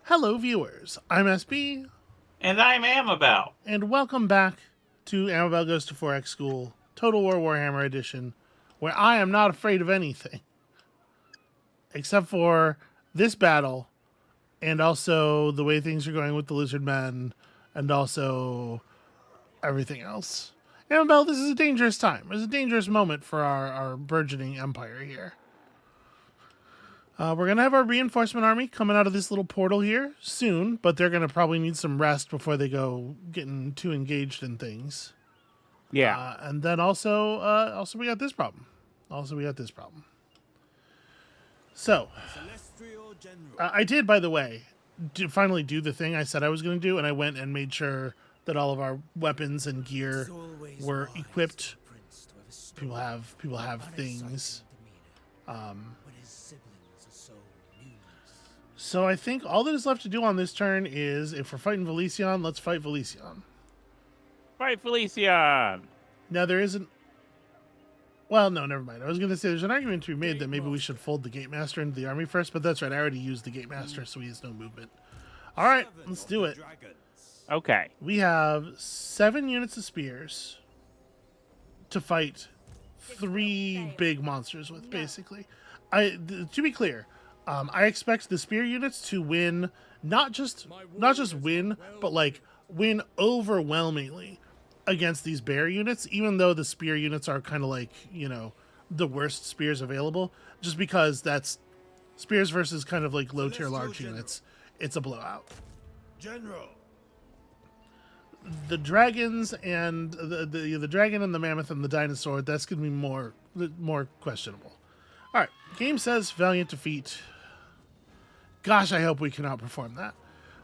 Hello, viewers. I'm SB, And I'm Amabel. and welcome back to Amabel Goes to 4X School, Total War Warhammer Edition, where I am not afraid of anything except for this battle and also the way things are going with the Lizard Men and also everything else. Amabel, this is a dangerous time. It's a dangerous moment for our burgeoning empire here. We're going to have our reinforcement army coming out of this little portal here soon, but they're going to probably need some rest before they go getting too engaged in things. Yeah. And then also we got this problem. So, I did, by the way, finally do the thing I said I was going to do, and I went and made sure that all of our weapons and gear were equipped. People have things. So I think all that is left to do on this turn is, if we're fighting Valision, let's fight Valision. Fight Felician! Now there isn't... Well, no, never mind. I was going to say there's an argument to be made that maybe we should fold the Gatemaster into the army first, but that's right. I already used the Gatemaster, so he has no movement. All right, let's do it. Okay. We have 7 units of spears to fight 3 big monsters with, basically. To be clear, I expect the spear units to win, not just win, but like win overwhelmingly against these bear units, even though the spear units are kind of like, the worst spears available, just because that's spears versus kind of like low tier large units. It's a blowout. General. The dragons and the dragon and the mammoth and the dinosaur, that's going to be more questionable. All right, game says valiant defeat. Gosh, I hope we can outperform that.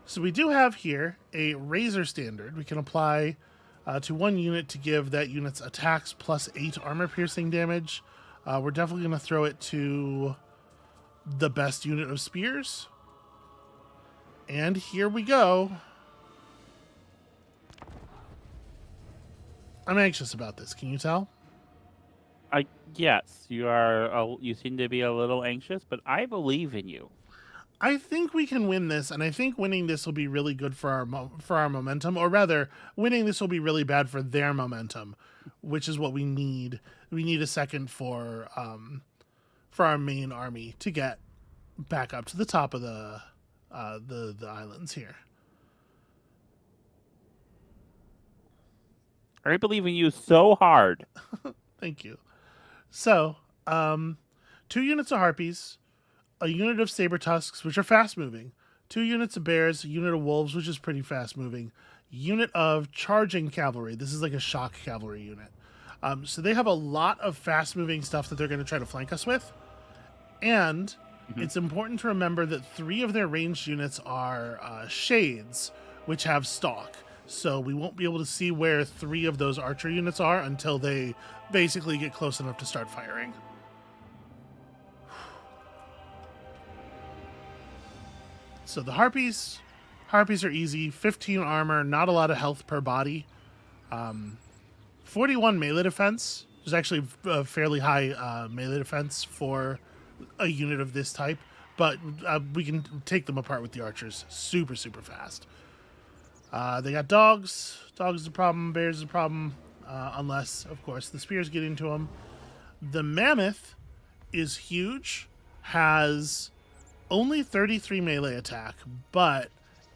So we do have here a razor standard. We can apply to 1 unit to give that unit's attacks plus 8 armor piercing damage. We're definitely going to throw it to the best unit of spears. And here we go. I'm anxious about this. Can you tell? Yes, you are. You seem to be a little anxious, but I believe in you. I think we can win this, and I think winning this will be really good for our momentum, or rather, winning this will be really bad for their momentum, which is what we need. We need a second for our main army to get back up to the top of the islands here. I believe in you so hard. Thank you. So, 2 units of harpies, a unit of saber tusks, which are fast moving, 2 units of bears, a unit of wolves, which is pretty fast moving, unit of charging cavalry. This is like a shock cavalry unit. So they have a lot of fast moving stuff that they're going to try to flank us with. And it's important to remember that 3 of their ranged units are shades, which have stalk. So we won't be able to see where 3 of those archer units are until they basically get close enough to start firing. So the harpies are easy. 15 armor, not a lot of health per body. 41 melee defense. There's actually a fairly high melee defense for a unit of this type, but we can take them apart with the archers super, super fast. They got dogs. Dogs is a problem. Bears is a problem. Unless, of course, the spears get into them. The mammoth is huge. Has only 33 melee attack, but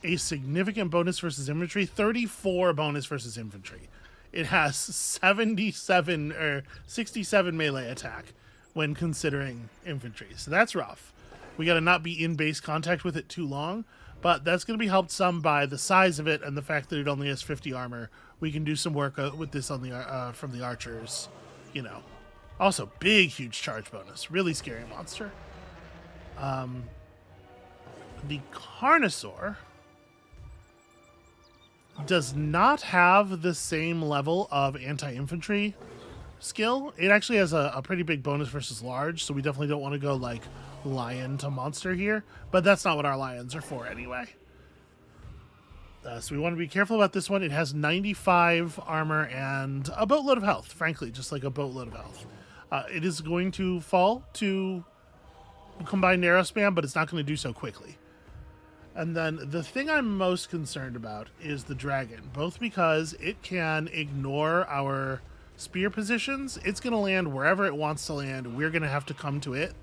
a significant bonus versus infantry. 34 bonus versus infantry. It has 77 or 67 melee attack when considering infantry. So that's rough. We got to not be in base contact with it too long. But that's going to be helped some by the size of it and the fact that it only has 50 armor. We can do some work with this on the from the archers, Also, big, huge charge bonus. Really scary monster. The Carnosaur does not have the same level of anti-infantry skill. It actually has a pretty big bonus versus large, so we definitely don't want to go like lion to monster here, but that's not what our lions are for anyway. So we want to be careful about this one. It has 95 armor and a boatload of health, frankly, just like a boatload of health. It is going to fall to combined narrow spam, but it's not going to do so quickly. And then the thing I'm most concerned about is the dragon, both because it can ignore our spear positions. It's going to land wherever it wants to land. We're going to have to come to it.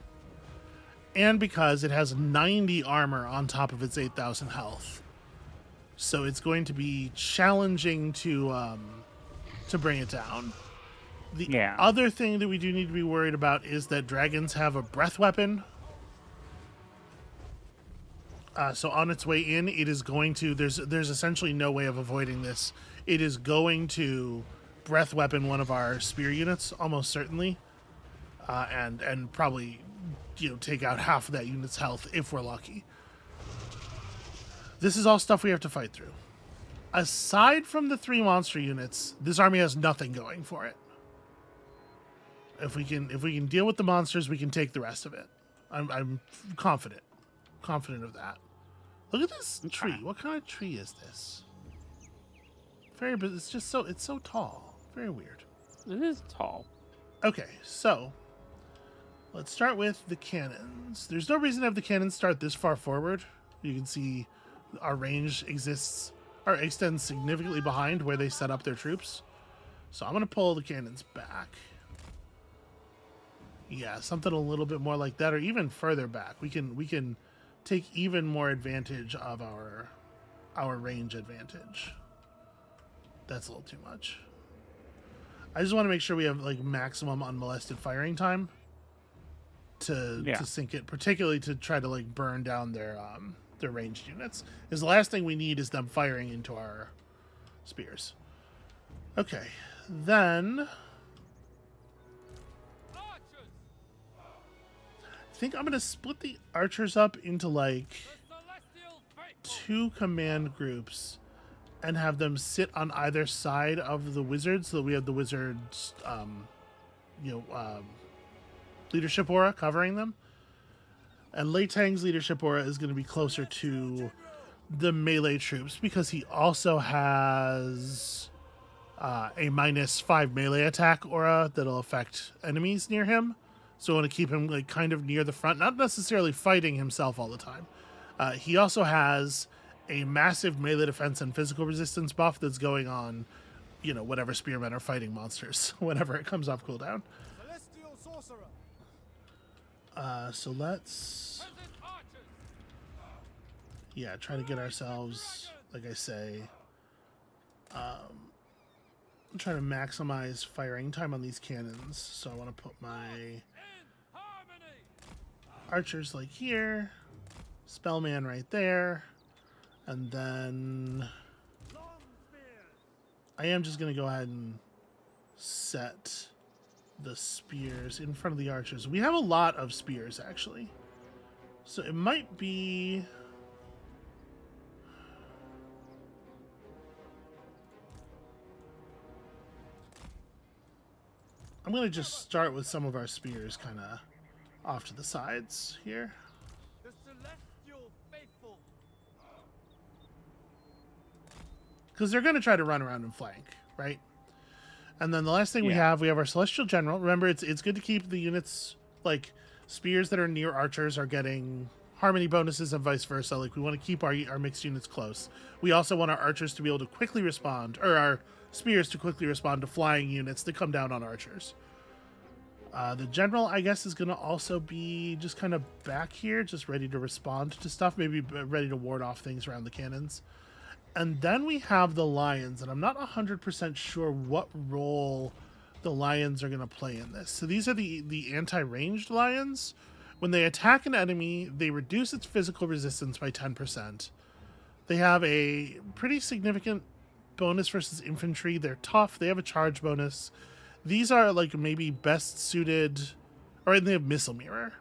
And because it has 90 armor on top of its 8,000 health. So it's going to be challenging to bring it down. The other thing that we do need to be worried about is that dragons have a breath weapon. So on its way in, it is going to... There's essentially no way of avoiding this. It is going to breath weapon one of our spear units, almost certainly. And probably, take out half of that unit's health if we're lucky. This is all stuff we have to fight through. Aside from the 3 monster units, this army has nothing going for it. If we can deal with the monsters, we can take the rest of it. I'm confident of that. Look at this tree. What kind of tree is this? It's just so tall. Very weird. It is tall. Okay, so let's start with the cannons. There's no reason to have the cannons start this far forward. You can see our range extends significantly behind where they set up their troops. So I'm going to pull the cannons back. Yeah, something a little bit more like that, or even further back. We can take even more advantage of our range advantage. That's a little too much. I just want to make sure we have like maximum unmolested firing time to sink it, particularly to try to like burn down their ranged units. Because the last thing we need is them firing into our spears. Okay, then I think I'm going to split the archers up into like 2 command groups and have them sit on either side of the wizards, so that we have the wizards, leadership aura covering them. And Lei Tang's leadership aura is going to be closer to the melee troops because he also has a -5 melee attack aura that'll affect enemies near him. So I want to keep him like kind of near the front, not necessarily fighting himself all the time. He also has a massive melee defense and physical resistance buff that's going on, whatever spearmen are fighting monsters whenever it comes off cooldown. So let's try to get ourselves, like I say, try to maximize firing time on these cannons. So I want to put my archers like here, spellman right there, and then I am just going to go ahead and set the spears in front of the archers. We have a lot of spears, actually. So it might be... I'm going to just start with some of our spears kind of off to the sides here. Because they're going to try to run around and flank, right? And then the last thing we have our Celestial General. Remember, it's good to keep the units, like, spears that are near archers are getting harmony bonuses and vice versa. Like, we want to keep our mixed units close. We also want our archers to be able to quickly respond, or our spears to quickly respond to flying units that come down on archers. The General, I guess, is going to also be just kind of back here, just ready to respond to stuff, maybe ready to ward off things around the cannons. And then we have the Lions, and I'm not 100% sure what role the Lions are going to play in this. So these are the anti-ranged Lions. When they attack an enemy, they reduce its physical resistance by 10%. They have a pretty significant bonus versus infantry. They're tough. They have a charge bonus. These are like maybe best suited, or they have missile mirror.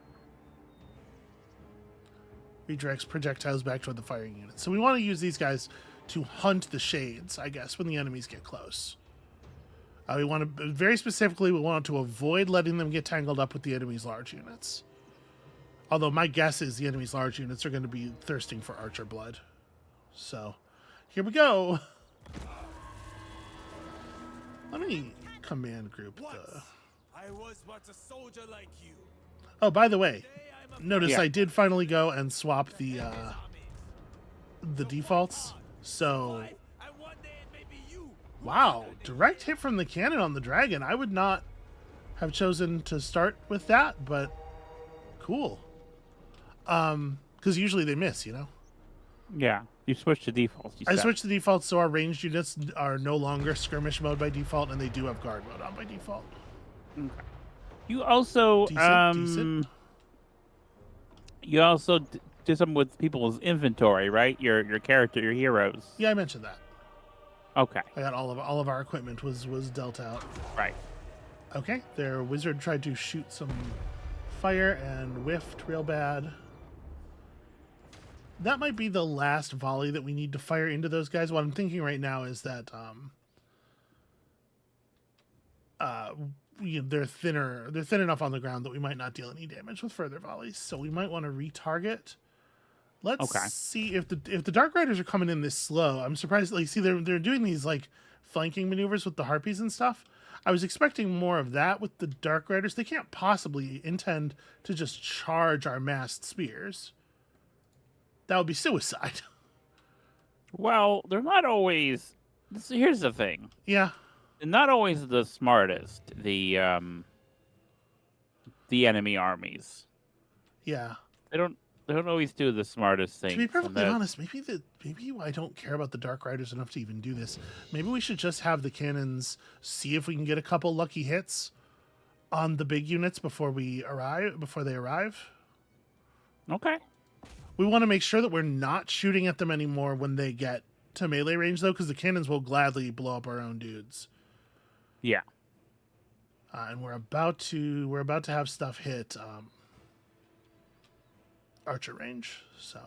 Redirects projectiles back toward the firing unit. So we want to use these guys to hunt the shades, I guess, when the enemies get close. We want to, very specifically, we want to avoid letting them get tangled up with the enemy's large units. Although my guess is the enemy's large units are going to be thirsting for archer blood. So, here we go. Let me command group the... I was but a soldier like you. Oh, by the way, notice I did finally go and swap the the defaults. So, And one day it may be you. who wow, is the direct hit from the cannon on the dragon. I would not have chosen to start with that, but cool. Because usually they miss, you know. Yeah, you switch to defaults. You I said. switched the default so our ranged units are no longer skirmish mode by default, and they do have guard mode on by default. Okay. You also Decent. you also did something with people's inventory, right? Your character, your heroes. Yeah, I mentioned that. Okay. I got all of our equipment was dealt out. Right. Okay, their wizard tried to shoot some fire and whiffed real bad. That might be the last volley that we need to fire into those guys. What I'm thinking right now is that they're thin enough on the ground that we might not deal any damage with further volleys. So we might want to retarget. Let's see if the Dark Riders are coming in this slow. I'm surprised. Like, see, they're doing these like flanking maneuvers with the harpies and stuff. I was expecting more of that with the Dark Riders. They can't possibly intend to just charge our massed spears. That would be suicide. Well, they're not always. Here's the thing. Yeah. They're not always the smartest. The enemy armies. Yeah. They don't always do the smartest things. To be perfectly honest, maybe I don't care about the Dark Riders enough to even do this. Maybe we should just have the cannons see if we can get a couple lucky hits on the big units before they arrive. Okay. We want to make sure that we're not shooting at them anymore when they get to melee range, though, because the cannons will gladly blow up our own dudes. Yeah. And we're about to have stuff hit archer range. So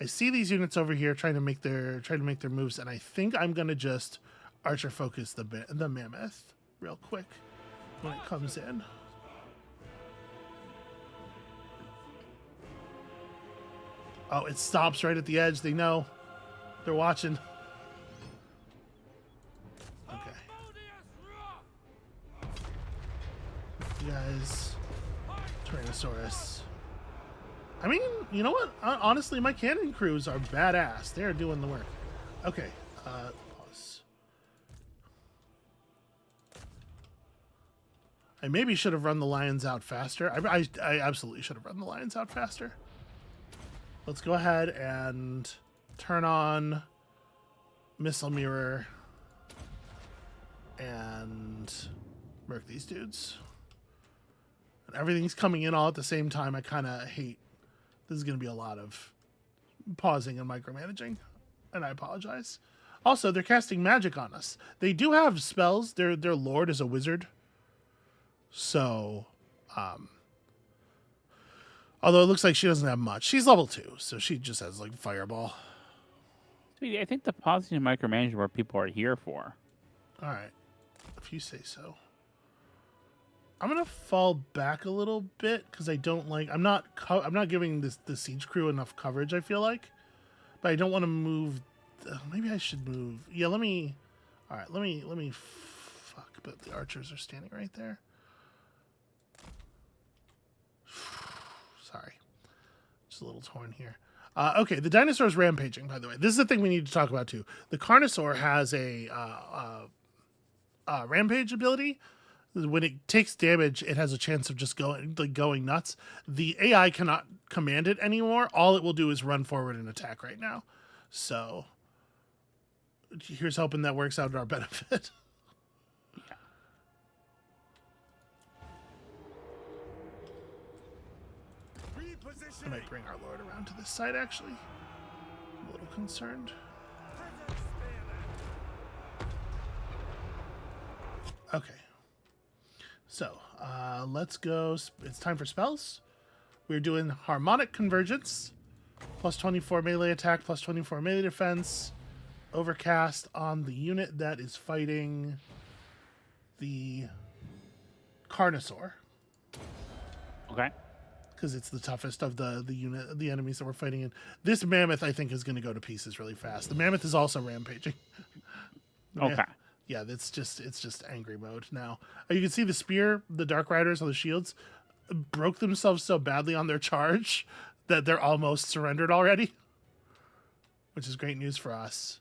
I see these units over here trying to make their moves, and I think I'm gonna just archer focus the mammoth real quick when it comes in. Oh, it stops right at the edge. They know. They're watching. Okay. You guys. Tyrannosaurus. I mean, you know what? Honestly, my cannon crews are badass. They're doing the work. Okay. Pause. I maybe should have run the lions out faster. I absolutely should have run the lions out faster. Let's go ahead and turn on missile mirror and murk these dudes. And everything's coming in all at the same time. I kind of hate. This is going to be a lot of pausing and micromanaging, and I apologize. Also, they're casting magic on us. They do have spells. Their lord is a wizard. So, although it looks like she doesn't have much. She's level 2, so she just has, like, fireball. Sweetie, I think the pausing and micromanaging are what people are here for. All right. If you say so. I'm going to fall back a little bit because I don't like... I'm not giving the siege crew enough coverage, I feel like. But I don't want to move... maybe I should move... Yeah, let me... All right, let me... Fuck, but the archers are standing right there. Sorry. Just a little torn here. Okay, the dinosaur's rampaging, by the way. This is the thing we need to talk about, too. The Carnosaur has a rampage ability. When it takes damage, it has a chance of just going nuts. The AI cannot command it anymore. All it will do is run forward and attack right now. So, here's hoping that works out in our benefit. I might bring our lord around to this side, actually. I'm a little concerned. Okay. So, let's go. It's time for spells. We're doing Harmonic Convergence. Plus 24 melee attack, plus 24 melee defense. Overcast on the unit that is fighting the Carnosaur. Okay. Because it's the toughest of the enemies that we're fighting in. This mammoth, I think, is going to go to pieces really fast. The mammoth is also rampaging. Okay. Yeah, it's just angry mode now. You can see the spear, the Dark Riders on the shields, broke themselves so badly on their charge that they're almost surrendered already. which is great news for us.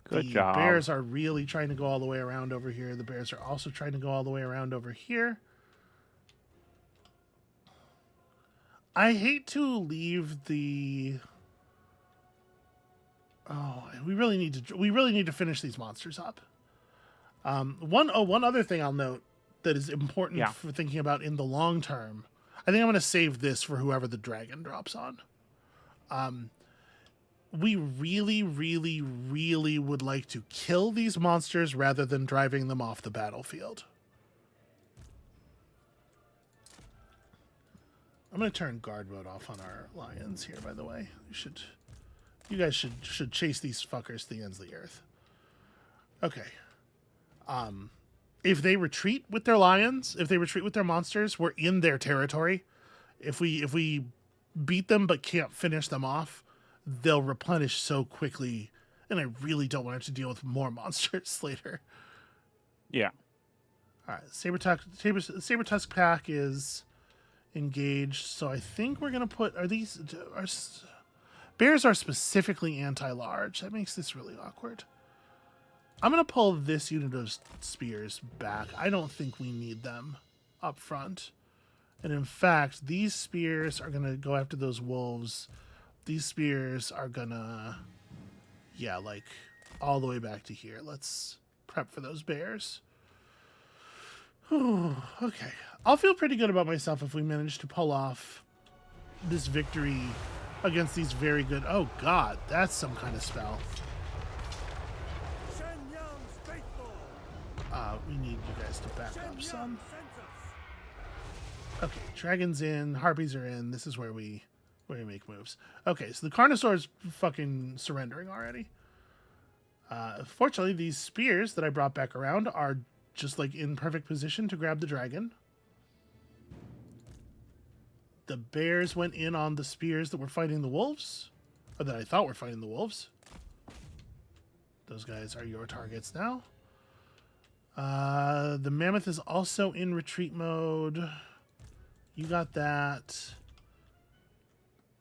Good The job. bears are really trying to go all the way around over here. The bears are also trying to go all the way around over here. I hate to leave the... Oh, we really need to finish these monsters up. One other thing I'll note that is important Yeah. for thinking about in the long term. I think I'm going to save this for whoever the dragon drops on. We really, really, really would like to kill these monsters rather than driving them off the battlefield. I'm going to turn guard mode off on our lions here, by the way. You guys should chase these fuckers to the ends of the earth. Okay. If they retreat with their lions, if they retreat with their monsters, we're in their territory. If we beat them but can't finish them off, they'll replenish so quickly, and I really don't want to deal with more monsters later. Yeah. All right, Saber-Tusk Pack is engaged, so I think we're gonna put. Bears are specifically anti-large. That makes this really awkward. I'm gonna pull this unit of spears back. I don't think we need them up front, and in fact, these spears are gonna go after those wolves. These spears are gonna, like all the way back to here. Let's prep for those bears. Whew, okay. I'll feel pretty good about myself if we manage to pull off this victory against these very good... Oh, God, that's some kind of spell. Shenyang's faithful. We need you guys to back up Shenyang some. sends us. Okay, dragons in, harpies are in. This is where we make moves. Okay, so the Carnosaur's fucking surrendering already. Fortunately, these spears that I brought back around are just like in perfect position to grab the dragon. The bears went in on the spears that were fighting the wolves, or that I thought were fighting the wolves. Those guys are your targets now. The mammoth is also in retreat mode. You got that.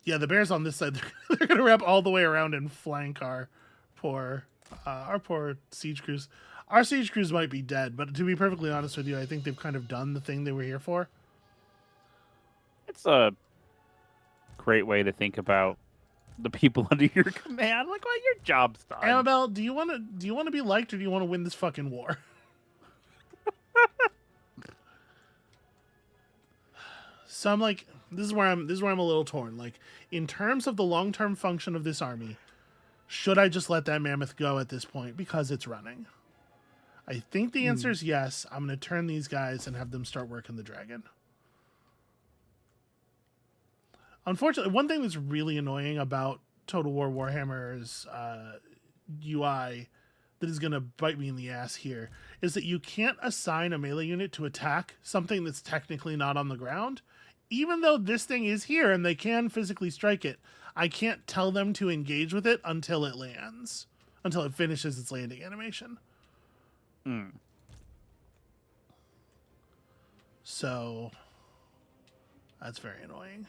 Yeah, the bears on this side, they're going to wrap all the way around and flank our poor siege crews. Our siege crews might be dead, but to be perfectly honest with you, I think they've kind of done the thing they were here for. It's a great way to think about the people under your command. Like, well, your job's done. Amabel, do you want to be liked, or do you want to win this fucking war? So I'm like, this is where I'm a little torn. Like, in terms of the long-term function of this army, should I just let that mammoth go at this point because it's running? I think the answer is yes. I'm going to turn these guys and have them start working the dragon. Unfortunately, one thing that's really annoying about Total War Warhammer's UI that is going to bite me in the ass here is that you can't assign a melee unit to attack something that's technically not on the ground. Even though this thing is here and they can physically strike it, I can't tell them to engage with it until it lands, until it finishes its landing animation. So that's very annoying.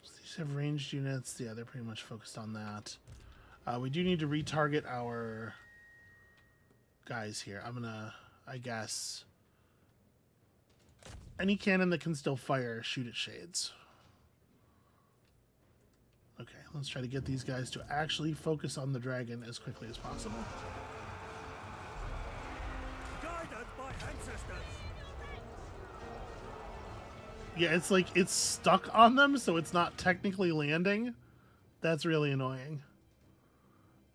So these have ranged units. Yeah, they're pretty much focused on that. We do need to retarget our guys here. I'm gonna, I guess, any cannon that can still fire, shoot at shades. Okay, let's try to get these guys to actually focus on the dragon as quickly as possible. Guided by ancestors. Yeah, it's like it's stuck on them, so it's not technically landing. That's really annoying.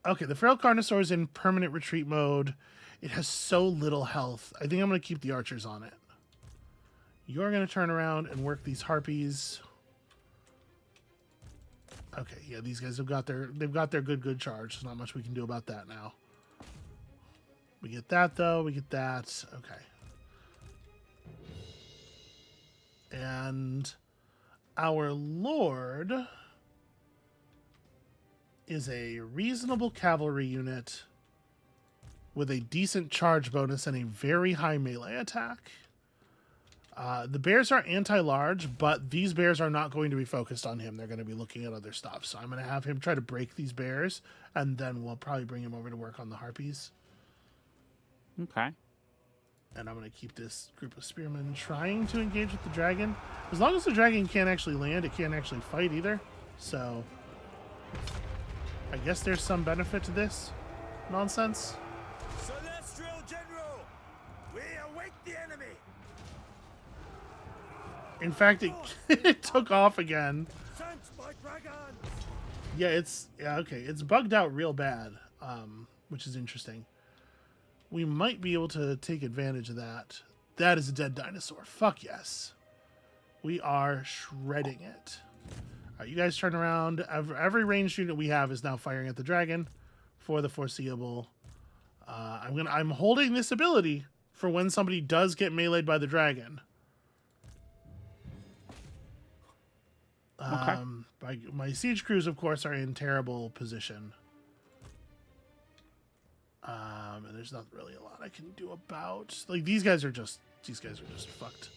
Okay, the Feral Carnosaur is in permanent retreat mode. It has so little health. I think I'm going to keep the archers on it. You're going to turn around and work these harpies. Okay, yeah, these guys have got their good charge. There's not much we can do about that now. We get that though. We get that. Okay. And our lord is a reasonable cavalry unit with a decent charge bonus and a very high melee attack. The bears are anti-large, but these bears are not going to be focused on him. They're going to be looking at other stuff. So I'm going to have him try to break these bears, and then we'll probably bring him over to work on the harpies. Okay. And I'm going to keep this group of spearmen trying to engage with the dragon. As long as the dragon can't actually land, it can't actually fight either. So I guess there's some benefit to this nonsense. Celestial General, we await the enemy. In fact, it took off again. Sense my dragons. Yeah, okay. It's bugged out real bad, which is interesting. We might be able to take advantage of that. That is a dead dinosaur. Fuck yes. We are shredding it. All right, you guys turn around. Every ranged unit we have is now firing at the dragon for the foreseeable. I'm holding this ability for when somebody does get meleeed by the dragon. Okay. My siege crews, of course, are in terrible position. And there's not really a lot I can do about, like, these guys are just fucked.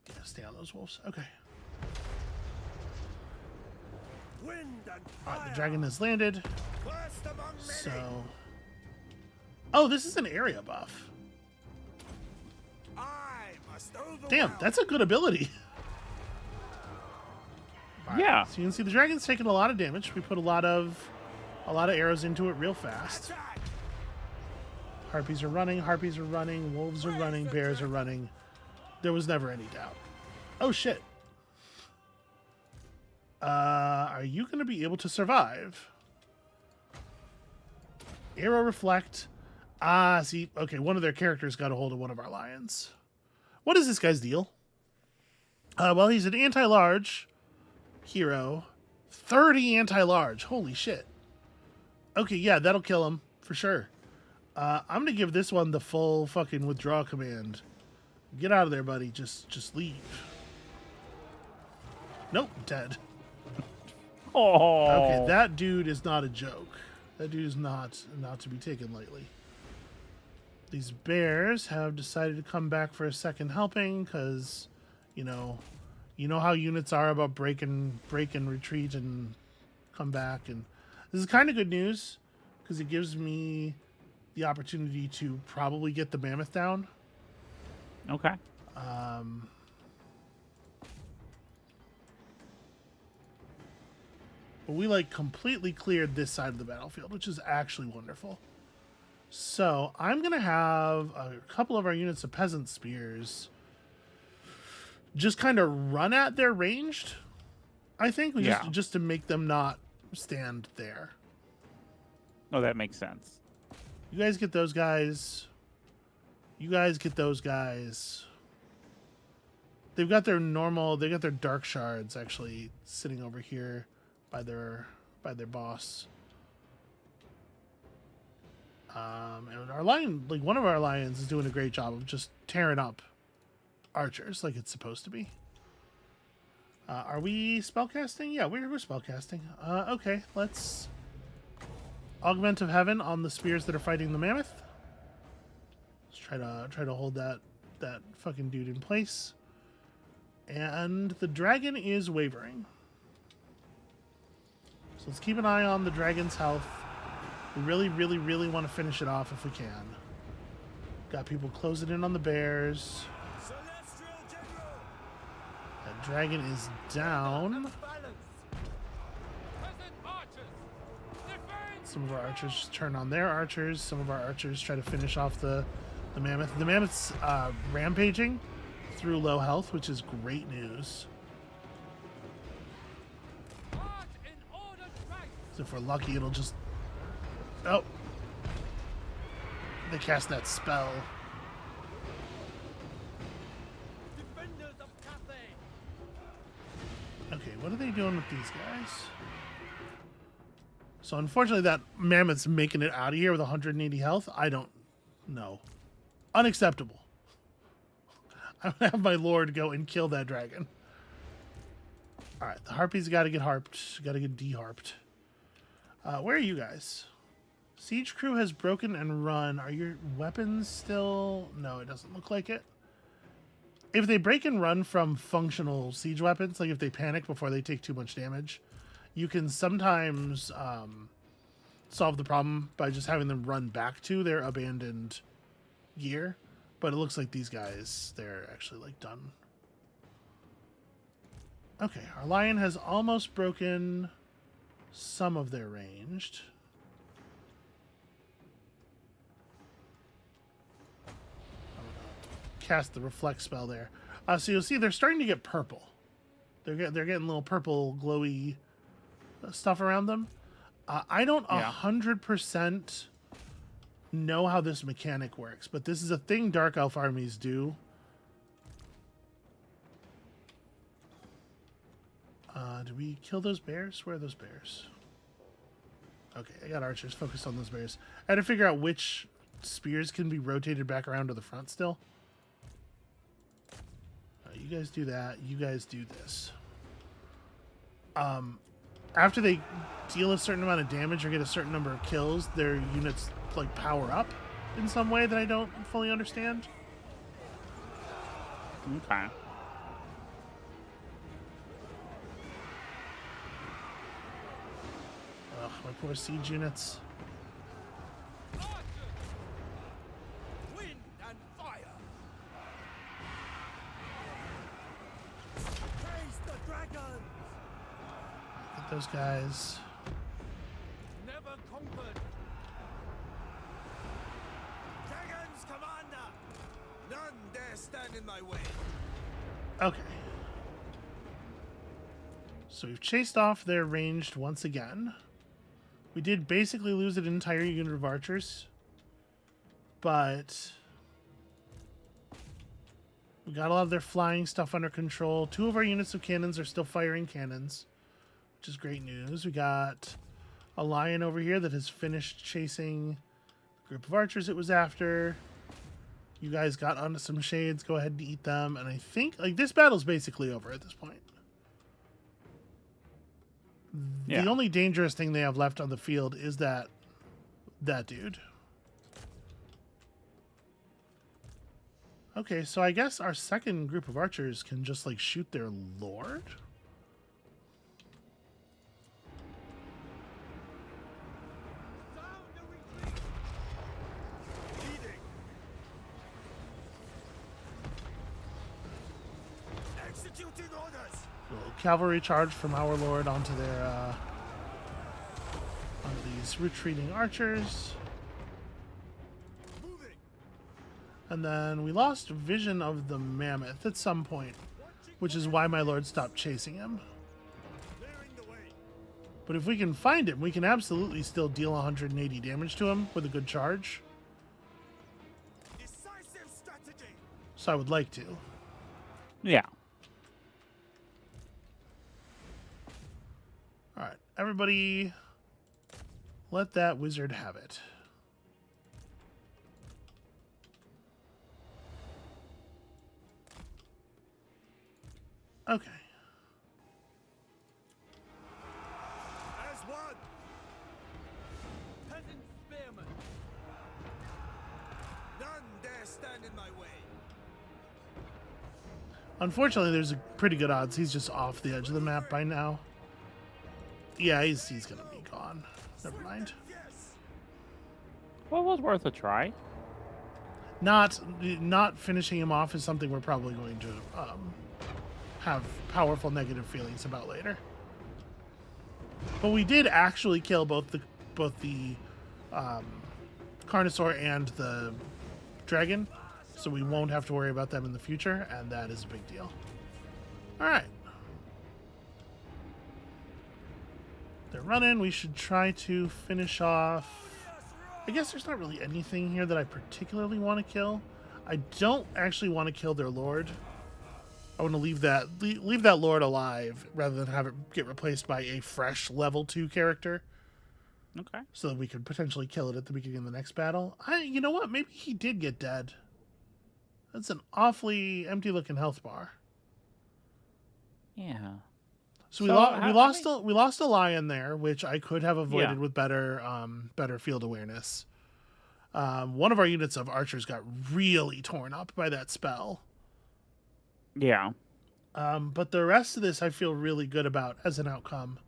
Yeah, stay on those wolves. Okay. Wind and All right, the fire. dragon has landed. First among many. So, oh, this is an area buff. I must overwhelm. Damn, that's a good ability. All right, Yeah. so you can see the dragon's taking a lot of damage. We put a lot of arrows into it real fast. Attack. Harpies are running, wolves are running, bears are running. There was never any doubt. Oh shit. Are you going to be able to survive? Arrow reflect. See, okay, one of their characters got a hold of one of our lions. What is this guy's deal? Well, he's an anti-large hero. 30 anti-large. Holy shit. Okay, yeah, that'll kill him for sure. I'm going to give this one the full fucking withdraw command. Get out of there, buddy. Just leave. Nope, dead. Oh. Okay, that dude is not a joke. That dude is not to be taken lightly. These bears have decided to come back for a second helping because, you know how units are about break and retreat and come back. And this is kind of good news because it gives me the opportunity to probably get the mammoth down. Okay. But we like completely cleared this side of the battlefield, which is actually wonderful. So I'm gonna have a couple of our units of peasant spears just kind of run at their ranged. I think Yeah. just to make them not stand there. Oh, that makes sense. You guys get those guys. You guys get those guys. They've got their dark shards actually sitting over here by their boss. And our lion, like one of our lions, is doing a great job of just tearing up archers like it's supposed to be. Are we spellcasting? Yeah, we're spellcasting. Okay, let's augment of heaven on the spears that are fighting the mammoth. Let's try to hold that fucking dude in place. And the dragon is wavering. So let's keep an eye on the dragon's health. We really, really, really want to finish it off if we can. Got people closing in on the bears. Celestial General. That dragon is down. Balance. Peasant archers! Defend! Some of our archers turn on their archers. Some of our archers try to finish off the mammoth. The mammoth's rampaging through low health, which is great news. March in ordered ranks! So if we're lucky, it'll just... Oh. They cast that spell. Defenders of Cathay. Okay, what are they doing with these guys? So unfortunately that mammoth's making it out of here with 180 health. I don't know. Unacceptable. I'm gonna have my lord go and kill that dragon. Alright, the harpies gotta get harped. Gotta get de-harped. Where are you guys? Siege crew has broken and run. Are your weapons still? No, it doesn't look like it. If they break and run from functional siege weapons, like if they panic before they take too much damage, you can sometimes solve the problem by just having them run back to their abandoned gear. But it looks like these guys, they're actually like done. Okay, our lion has almost broken some of their ranged. Cast the reflect spell there. So you'll see they're starting to get purple. They're getting little purple glowy stuff around them. I don't 100% know how this mechanic works, but this is a thing Dark Elf armies do. Did we kill those bears? Where are those bears? Okay, I got archers focused on those bears. I had to figure out which spears can be rotated back around to the front still. You guys do that. You guys do this. After they deal a certain amount of damage or get a certain number of kills, their units like power up in some way that I don't fully understand. Okay. Ugh, my poor siege units. Wind and fire. Praise the dragons. Get those guys. Never conquered. Dragons, commander. None dare stand in my way. Okay. So we've chased off their ranged once again. We did basically lose an entire unit of archers, but we got a lot of their flying stuff under control. 2 of our units of cannons are still firing cannons, which is great news. We got a lion over here that has finished chasing the group of archers it was after. You guys got onto some shades. Go ahead and eat them. And I think like this battle's basically over at this point. Yeah. The only dangerous thing they have left on the field is that dude. Okay, so I guess our second group of archers can just like shoot their lord. Sound the retreat. Leading. Executing orders. Little cavalry charge from our lord onto their onto these retreating archers. Moving. And then we lost vision of the mammoth at some point, which is why my lord stopped chasing him. Clearing the way. But if we can find him, we can absolutely still deal 180 damage to him with a good charge. Decisive strategy. So I would like to. Yeah. All right, everybody, let that wizard have it. Okay. As one. Peasant spearmen. None dare stand in my way. Unfortunately, there's a pretty good odds he's just off the edge of the map by now. Yeah, he's gonna be gone. Never mind. Yes. Well, it was worth a try. Not finishing him off is something we're probably going to have powerful negative feelings about later. But we did actually kill both the Carnosaur and the dragon, so we won't have to worry about them in the future, and that is a big deal. All right. They're running. We should try to finish off. I guess there's not really anything here that I particularly want to kill. I don't actually want to kill their lord. I want to leave that lord alive rather than have it get replaced by a fresh level 2 character, Okay. so that we could potentially kill it at the beginning of the next battle. You know what? Maybe he did get dead. That's an awfully empty looking health bar. Yeah. So So, we how lost many- we lost a lion there, which I could have avoided Yeah. with better field awareness. One of our units of archers got really torn up by that spell. Yeah. But the rest of this I feel really good about as an outcome.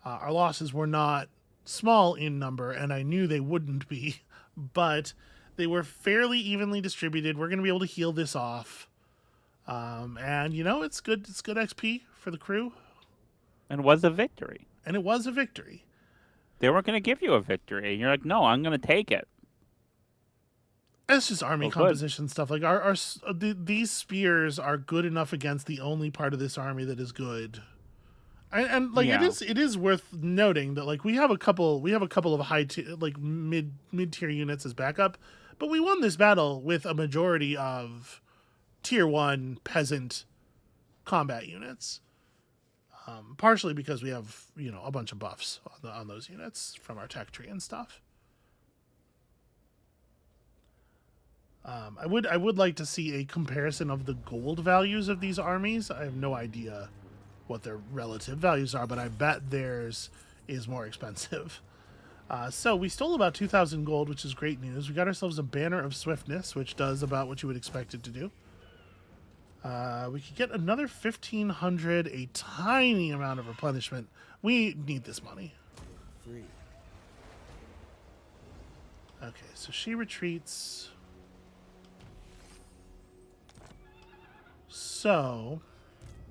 Our losses were not small in number, and I knew they wouldn't be, but they were fairly evenly distributed. We're going to be able to heal this off. And you know, it's good XP for the crew, And was a victory. and it was a victory. They weren't going to give you a victory. And you're like, no, I'm going to take it. It's just army Well, good. composition stuff. Like these spears are good enough against the only part of this army that is good. And like Yeah. it is worth noting that like we have a couple of mid tier units as backup, but we won this battle with a majority of tier 1 peasant combat units. Partially because we have, you know, a bunch of buffs on those units from our tech tree and stuff. I would like to see a comparison of the gold values of these armies. I have no idea what their relative values are, but I bet theirs is more expensive. So we stole about 2,000 gold, which is great news. We got ourselves a Banner of Swiftness, which does about what you would expect it to do. We could get another 1,500, a tiny amount of replenishment. We need this money. Free. Okay, so she retreats. So,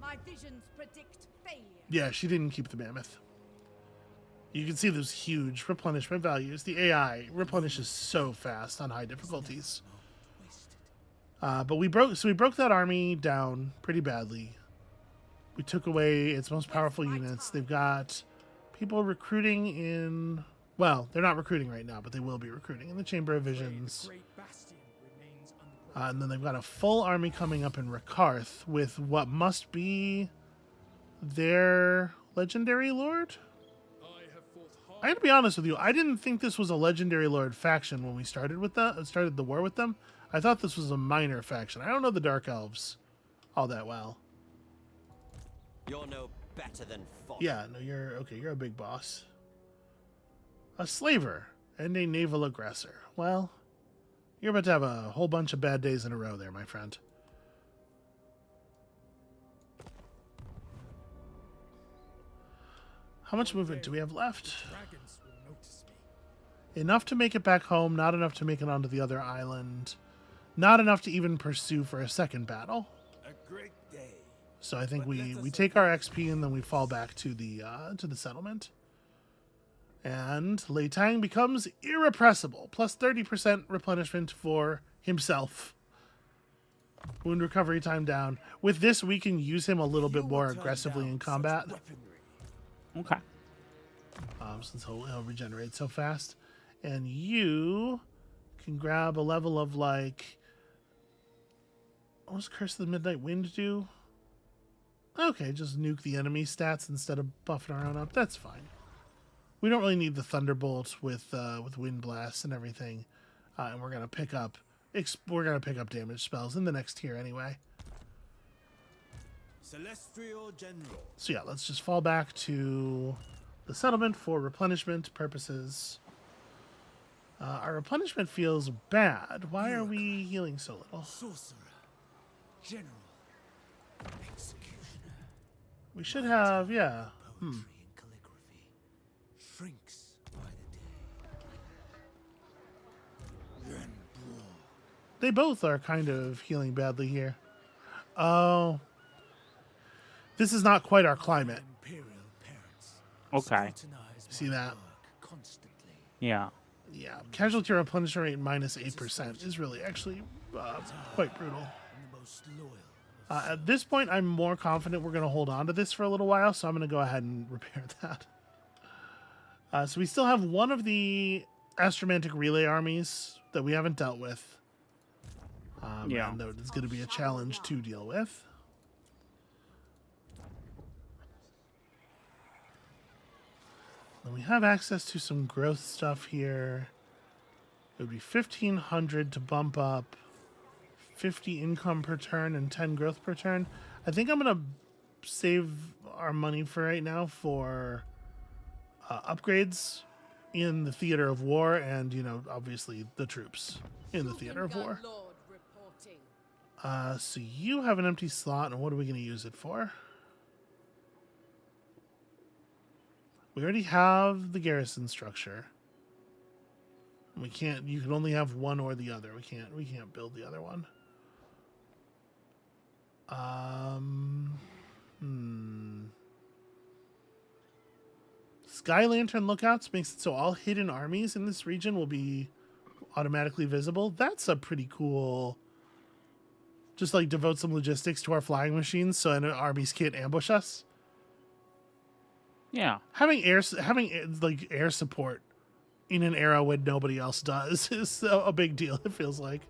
My visions predict failure. yeah, she didn't keep the mammoth. You can see those huge replenishment values. The AI replenishes so fast on high difficulties. But we broke that army down pretty badly. We took away its most powerful units. They've got people recruiting in... Well, they're not recruiting right now, but they will be recruiting in the Chamber of Visions. Great bastion remains unbroken. And then they've got a full army coming up in Rakarth with what must be their legendary lord? I have fought hard. I gotta be honest with you, I didn't think this was a legendary lord faction when we started the war with them. I thought this was a minor faction. I don't know the Dark Elves all that well. You're no better than fodder. Yeah, no, you're a big boss. A slaver and a naval aggressor. Well, you're about to have a whole bunch of bad days in a row there, my friend. How much movement do we have left? Dragons will notice me. Enough to make it back home, not enough to make it onto the other island. Not enough to even pursue for a second battle. A great day. So I think we take our XP and then we fall back to the settlement. And Lei Tang becomes irrepressible, plus 30% replenishment for himself. Wound recovery time down. With this, we can use him a little bit more aggressively in combat, Okay. since he'll regenerate so fast. And you can grab a level of like... What does Curse of the Midnight Wind do? Okay, just nuke the enemy stats instead of buffing our own up. That's fine. We don't really need the Thunderbolt with Wind Blast and everything, and we're gonna pick up damage spells in the next tier anyway. Celestial General. So yeah, let's just fall back to the settlement for replenishment purposes. Our replenishment feels bad. Why are we healing so little? Sorcerer. General. Executioner. We should have, yeah. Poetry and calligraphy. Shrinks by the day. Then brawl. They both are kind of healing badly here. Oh. This is not quite our climate. Imperial parents. Okay. Scrutinize See my that? work constantly. Yeah. Yeah, casualty replenishment rate minus 8% is really actually quite brutal. And the most loyal. At this point, I'm more confident we're going to hold on to this for a little while, so I'm going to go ahead and repair that. So we still have one of the Astromantic Relay armies that we haven't dealt with. Yeah. And that is going to be a challenge to deal with. And we have access to some growth stuff here. It would be 1,500 to bump up 50 income per turn and 10 growth per turn. I think I'm going to save our money for right now for upgrades in the theater of war, and obviously the troops in the theater of war. Lord reporting. So you have an empty slot, and what are we going to use it for? We already have the garrison structure. We can't. You can only have one or the other. We can't build the other one. Sky Lantern lookouts makes it so all hidden armies in this region will be automatically visible. That's a pretty cool. Just like devote some logistics to our flying machines so armies can't ambush us. Yeah. Having air support in an era when nobody else does is a big deal. It feels like.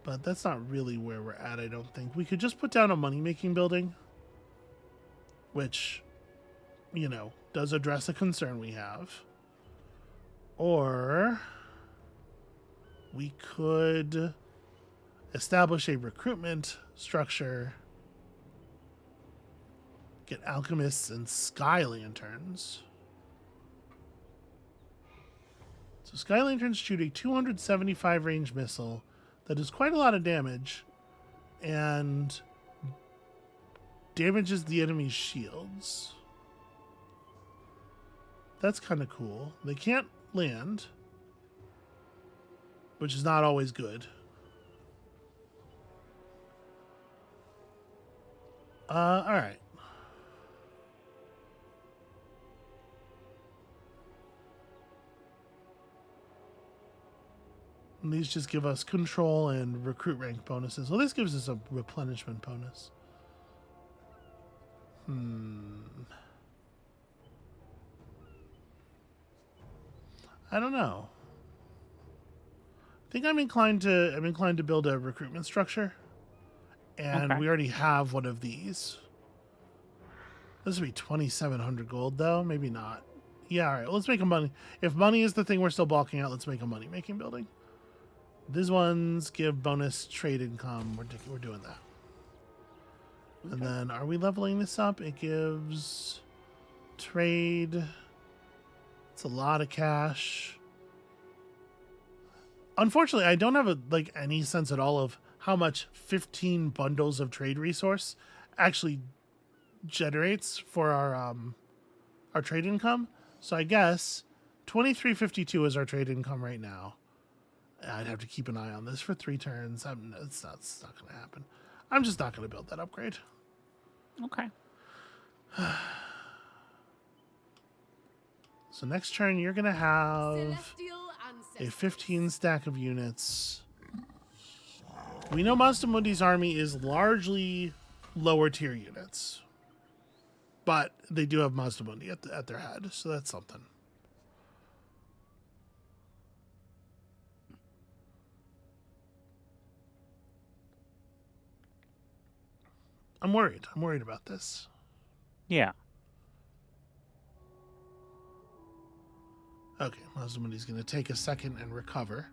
But that's not really where we're at. I don't think we could just put down a money-making building, which, does address a concern we have. Or we could establish a recruitment structure, get alchemists and sky lanterns. So sky lanterns shoot a 275 range missile that does quite a lot of damage and damages the enemy's shields. That's kind of cool. They can't land, which is not always good. All right. And these just give us control and recruit rank bonuses. Well, this gives us a replenishment bonus. I don't know. I think I'm inclined to build a recruitment structure. And Okay. we already have one of these. This would be 2,700 gold, though. Maybe not. Yeah, all right. Let's make a money. If money is the thing we're still balking out, let's make a money-making building. These ones give bonus trade income. We're doing that. Okay. And then, are we leveling this up? It gives trade. It's a lot of cash. Unfortunately, I don't have any sense at all of how much 15 bundles of trade resource actually generates for our trade income. So I guess 2352 is our trade income right now. I'd have to keep an eye on this for 3 turns. It's not going to happen. I'm just not going to build that upgrade. Okay. So next turn, you're going to have Celestial a ancestors. 15 stack of units. We know Mastamundi's army is largely lower tier units, but they do have Mazdamundi at their head, so that's something. I'm worried. I'm worried about this. Yeah. Okay, Mazdamundi's going to take a second and recover.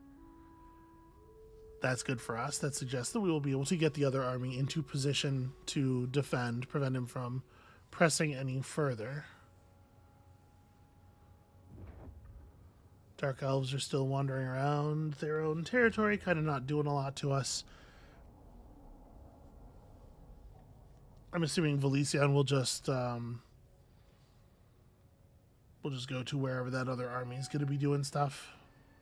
That's good for us. That suggests that we will be able to get the other army into position to defend, prevent him from pressing any further. Dark Elves are still wandering around their own territory, kind of not doing a lot to us. I'm assuming Valision will just go to wherever that other army is going to be doing stuff.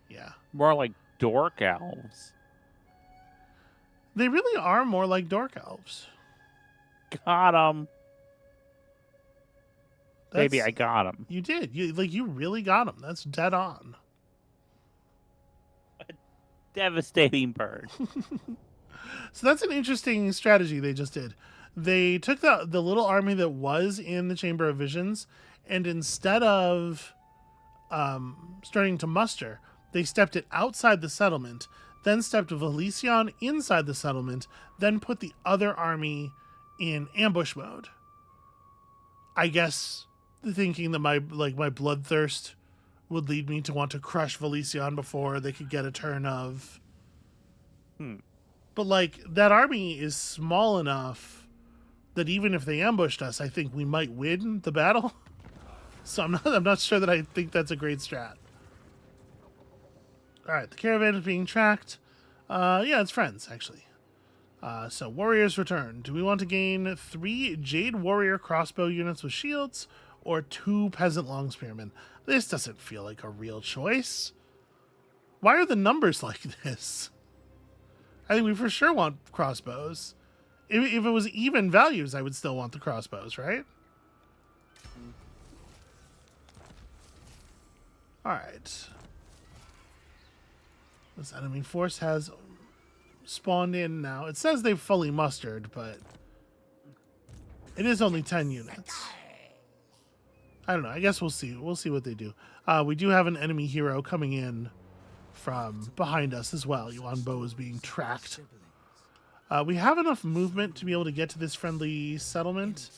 Yeah. More like dork elves. They really are more like Dork Elves. Got him. Baby, That's- I got him. You did. You really got them. That's dead on. Devastating bird. So that's an interesting strategy they just did. They took the little army that was in the Chamber of Visions, and instead of starting to muster, they stepped it outside the settlement, then stepped Valision inside the settlement, then put the other army in ambush mode. I guess thinking that my bloodthirst would lead me to want to crush Valision before they could get a turn of But like that army is small enough that even if they ambushed us, I think we might win the battle. So I'm not sure that I think that's a great strat. All right, the caravan is being tracked. Yeah, it's friends actually. So warriors return. Do we want to gain 3 Jade Warrior crossbow units with shields or 2 Peasant long spearmen? This doesn't feel like a real choice. Why are the numbers like this? I think we for sure want crossbows. If it was even values, I would still want the crossbows, right? All right. This enemy force has spawned in now. It says they've fully mustered, but it is only 10 units. I don't know. I guess we'll see. We'll see what they do. We do have an enemy hero coming in from behind us as well. Yuan Bo is being tracked. We have enough movement to be able to get to this friendly settlement.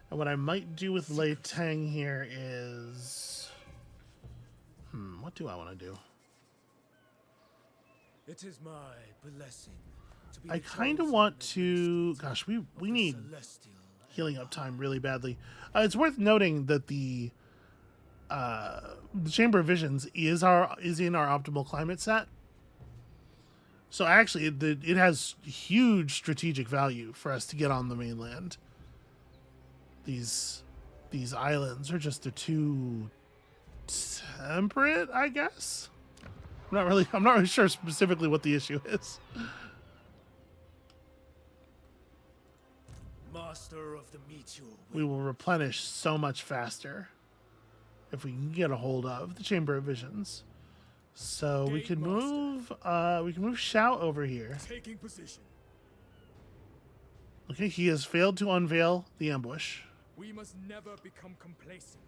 And what I might do with Lei Tang here is... what do I want to do? It is my blessing to be I the kind of chosen want of the to... beasts Gosh, we of the need celestial healing up time really badly. It's worth noting that the Chamber of Visions is in our optimal climate set. So actually, it has huge strategic value for us to get on the mainland. These islands are just too temperate, I guess. I'm not really sure specifically what the issue is. Master of the meteor. We will replenish so much faster if we can get a hold of the Chamber of Visions. So we can move Shao over here. Taking position. Okay, he has failed to unveil the ambush. We must never become complacent.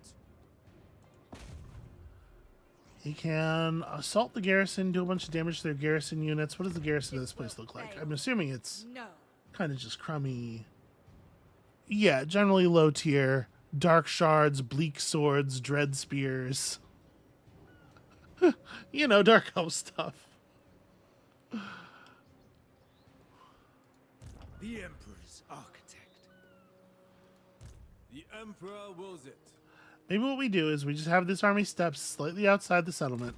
He can assault the garrison, do a bunch of damage to their garrison units. What does the garrison of this place look like? I'm assuming it's No. kind of just crummy. Yeah, generally low tier. Dark shards, bleak swords, dread spears. You know, dark elf stuff. The Emperor's architect. The Emperor wills it. Maybe what we do is we just have this army step slightly outside the settlement.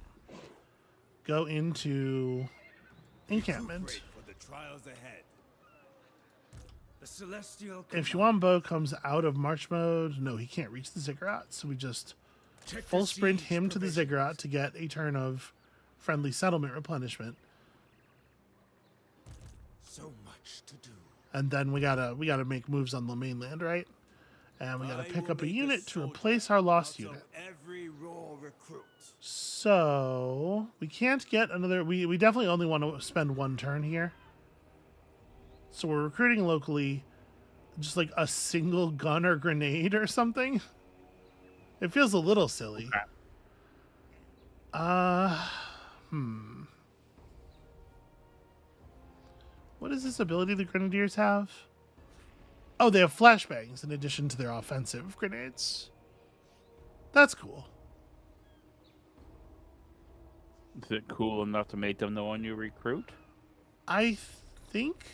Go into encampment. Recuperate for the trials ahead. The celestial. If Yuan Bo comes out of march mode, no, he can't reach the ziggurat. So we just Check full the sprint siege him to the provisions. ziggurat to get a turn of friendly settlement replenishment. So much to do. And then we gotta make moves on the mainland, right? And we gotta I pick will up a make unit to soldier replace our lost out of unit. Every raw recruit. So we can't get another. We definitely only want to spend 1 turn here. So we're recruiting locally, just like a single gun or grenade or something. It feels a little silly. What is this ability the grenadiers have? Oh, they have flashbangs in addition to their offensive grenades. That's cool. Is it cool enough to make them the one you recruit? I think,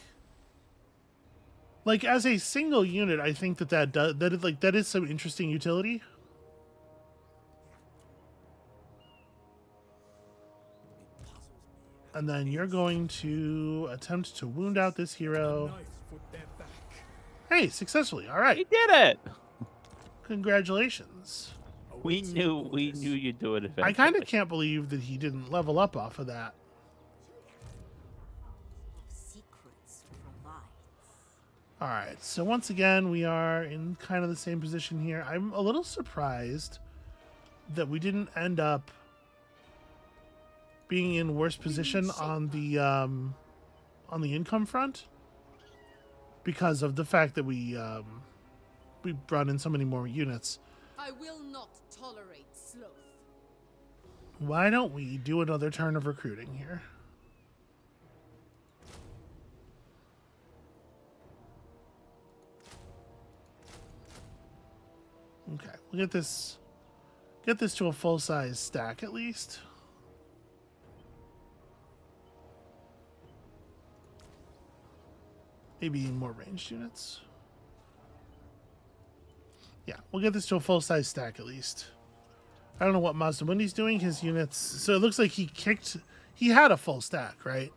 like as a single unit, I think that is some interesting utility. And then you're going to attempt to wound out this hero. Knife for their back. Hey, successfully. All right. We did it. Congratulations. We knew you'd do it eventually. I kind of can't believe that he didn't level up off of that. Secrets provides. All right. So once again, we are in kind of the same position here. I'm a little surprised that we didn't end up being in worse position on the income front because of the fact that we brought in so many more units. I will not tolerate sloth. Why don't we do another turn of recruiting here? Okay, we'll get this to a full-size stack at least. Maybe more ranged units. Yeah, we'll get this to a full-size stack at least. I don't know what Mazdamundi's doing. His units... So it looks like he kicked... He had a full stack, right?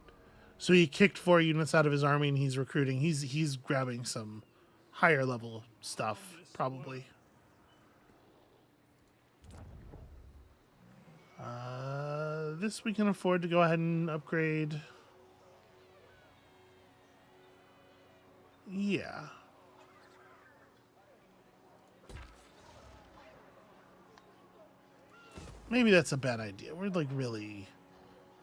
So he kicked 4 units out of his army and he's recruiting. He's grabbing some higher level stuff, probably. This we can afford to go ahead and upgrade. Yeah. Maybe that's a bad idea. We're like really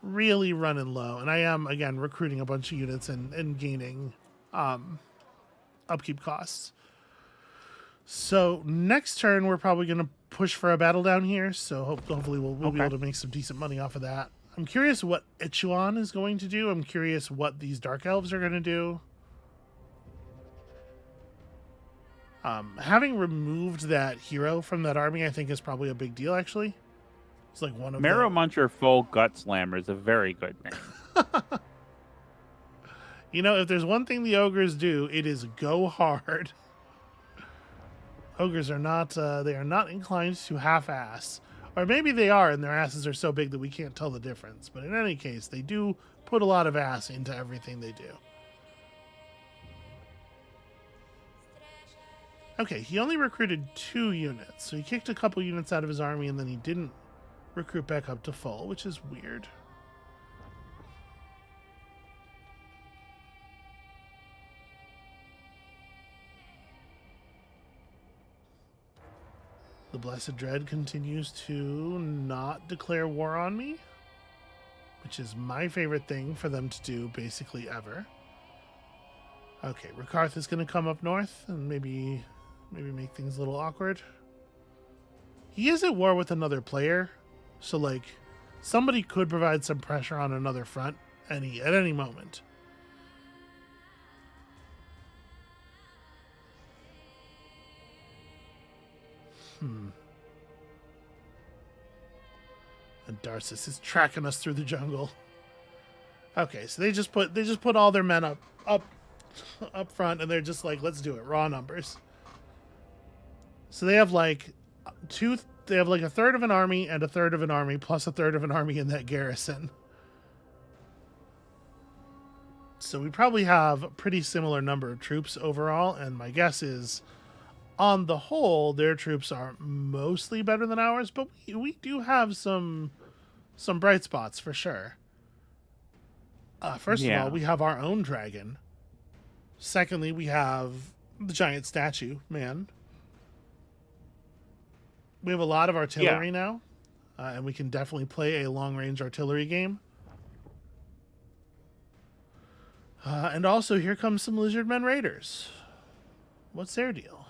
running low. And I am, again, recruiting a bunch of units and gaining upkeep costs. So next turn, we're probably going to push for a battle down here. So hopefully we'll be able to make some decent money off of that. I'm curious what Ichuan is going to do. I'm curious what these Dark Elves are going to do. Having removed that hero from that army, I think is probably a big deal, actually. It's like one of Marrow the... Muncher Full Gut Slammer is a very good name. You know, if there's one thing the ogres do, it is go hard. Ogres are not, they are not inclined to half-ass. Or maybe they are, and their asses are so big that we can't tell the difference. But in any case, they do put a lot of ass into everything they do. Okay, he only recruited 2 units. So he kicked a couple units out of his army, and then he didn't recruit back up to full, which is weird. The Blessed Dread continues to not declare war on me, which is my favorite thing for them to do basically ever. Okay, Rakarth is going to come up north and maybe make things a little awkward. He is at war with another player, so like somebody could provide some pressure on another front at any moment. And Darcis is tracking us through the jungle. Okay, so they just put all their men up front, and they're just like, let's do it, raw numbers. So they have like a third of an army and a third of an army plus a third of an army in that garrison. So we probably have a pretty similar number of troops overall, and my guess is, on the whole, their troops are mostly better than ours, but we do have some bright spots for sure. First of all, we have our own dragon. Secondly, we have the giant statue, man. We have a lot of artillery now, and we can definitely play a long-range artillery game. And also, here comes some Lizardmen Raiders. What's their deal?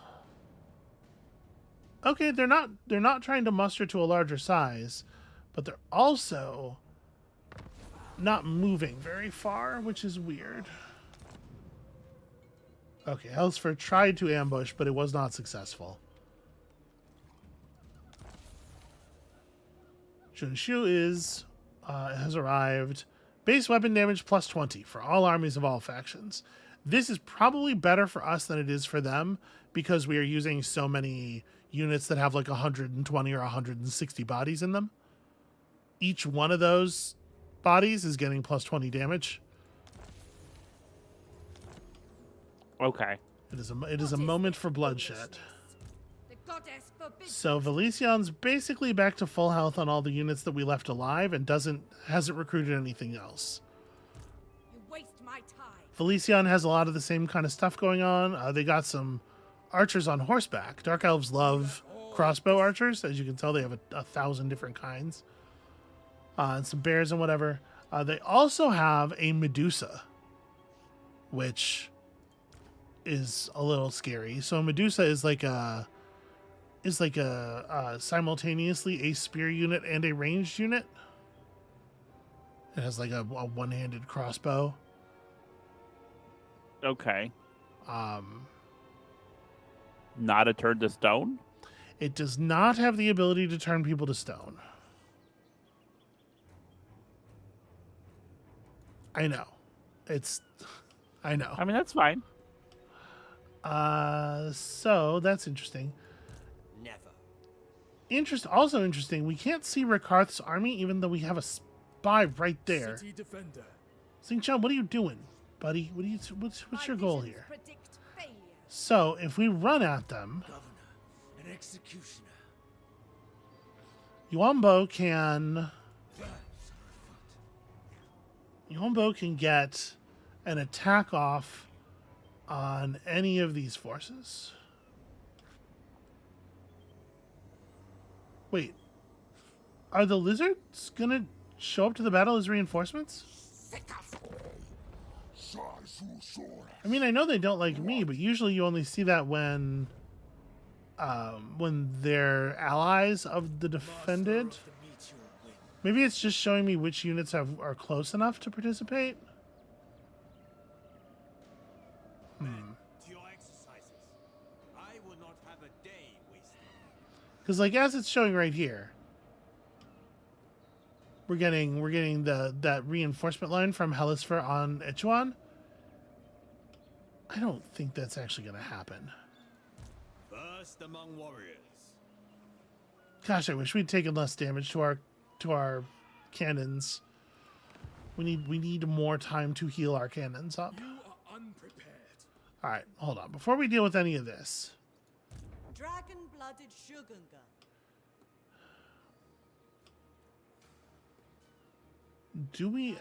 Okay, they're not trying to muster to a larger size, but they're also not moving very far, which is weird. Okay, Hellsford tried to ambush, but it was not successful. Junshu has arrived. Base weapon damage plus 20 for all armies of all factions. This is probably better for us than it is for them because we are using so many units that have like 120 or 160 bodies in them. Each one of those bodies is getting plus 20 damage. Okay. It is a moment for bloodshed. So Valician's basically back to full health on all the units that we left alive and hasn't recruited anything else. You waste my time. Valician has a lot of the same kind of stuff going on. They got some archers on horseback. Dark Elves love crossbow archers. As you can tell, they have 1,000 different kinds. And some bears and whatever. They also have a Medusa, which is a little scary. So Medusa is like a simultaneously a spear unit and a ranged unit. It has like a one-handed crossbow. Okay. Not a turn to stone? It does not have the ability to turn people to stone. I know. I know. I mean, that's fine. So that's interesting. Never. Also interesting, we can't see Rakarth's army even though we have a spy right there. City defender. Xing Chen, what are you doing, buddy? What's My your goal visions here? predict failure. So if we run at them, Governor, an executioner. Yuanbo can Burns on foot. get an attack off on any of these forces. Wait, are the lizards gonna show up to the battle as reinforcements? I mean, I know they don't like me, but usually you only see that when they're allies of the defended. Master of the meteor wind. Maybe it's just showing me which units are close enough to participate. To your exercises. I will not have a day wasted. Because, like, as it's showing right here, we're getting that reinforcement line from Helisfer on Echuan. I don't think that's actually going to happen. First among warriors. Gosh, I wish we'd taken less damage to our cannons. We need more time to heal our cannons up. You are unprepared. All right, hold on. Before we deal with any of this, Dragon-blooded Shogungan.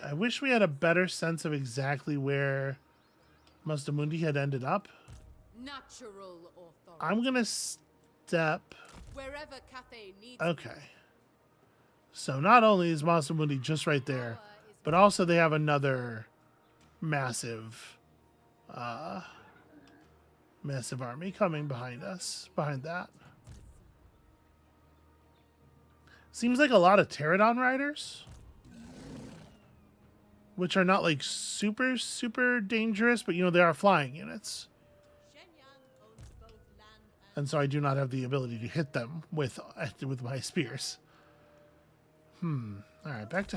I wish we had a better sense of exactly where Mustamundi had ended up. Natural authority. I'm gonna step. Wherever Cathay needs Okay. So not only is Mustamundi just right there, but also they have another massive army coming behind us. Behind that. Seems like a lot of Pterodon riders. Which are not like super, super dangerous, but they are flying units. Shenyang owns both land And so I do not have the ability to hit them with my spears. Alright, back to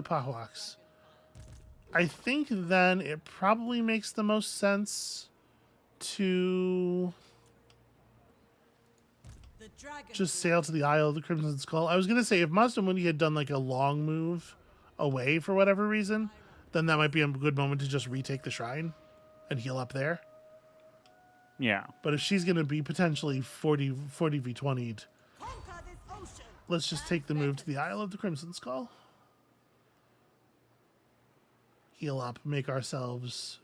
Pahuax. I think then it probably makes the most sense to the dragon. just sail to the Isle of the Crimson Skull. I was gonna say if Masamuni had done like a long move away for whatever reason, then that might be a good moment to just retake the shrine and heal up there. Yeah. But if she's gonna be potentially 40 v20'd, Conquer this ocean. let's just take the move to the Isle of the Crimson Skull. Heal up, make ourselves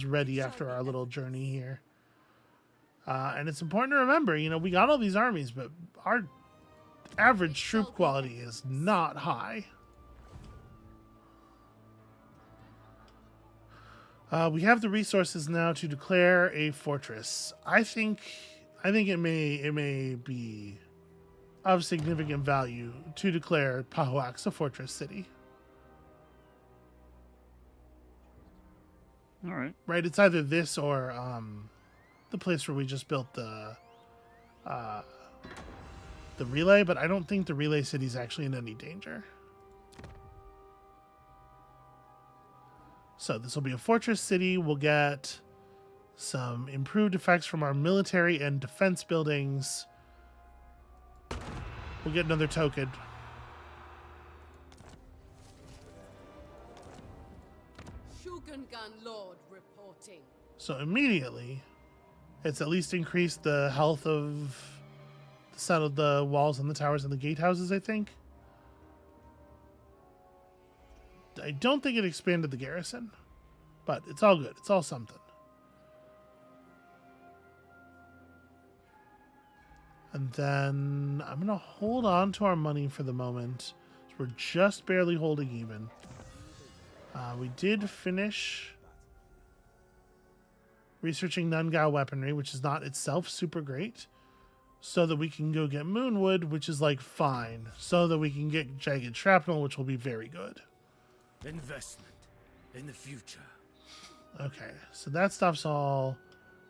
ready after our little journey here. And it's important to remember, we got all these armies, but our average troop quality is not high. We have the resources now to declare a fortress. I think it may be of significant value to declare Pahuax a fortress city. All right. Right, it's either this or the place where we just built the relay, but I don't think the relay city is actually in any danger. So this will be a fortress city. We'll get some improved effects from our military and defense buildings. We'll get another token. Shogungan Lord reporting. So immediately, it's at least increased the health of the set of the walls and the towers and the gatehouses, I think. I don't think it expanded the garrison, but it's all good. It's all something. And then I'm going to hold on to our money for the moment. We're just barely holding even. We did finish researching Nungao weaponry, which is not itself super great, so that we can go get Moonwood, which is like fine, so that we can get Jagged Shrapnel, which will be very good. Investment in the future. Okay, so that stuff's all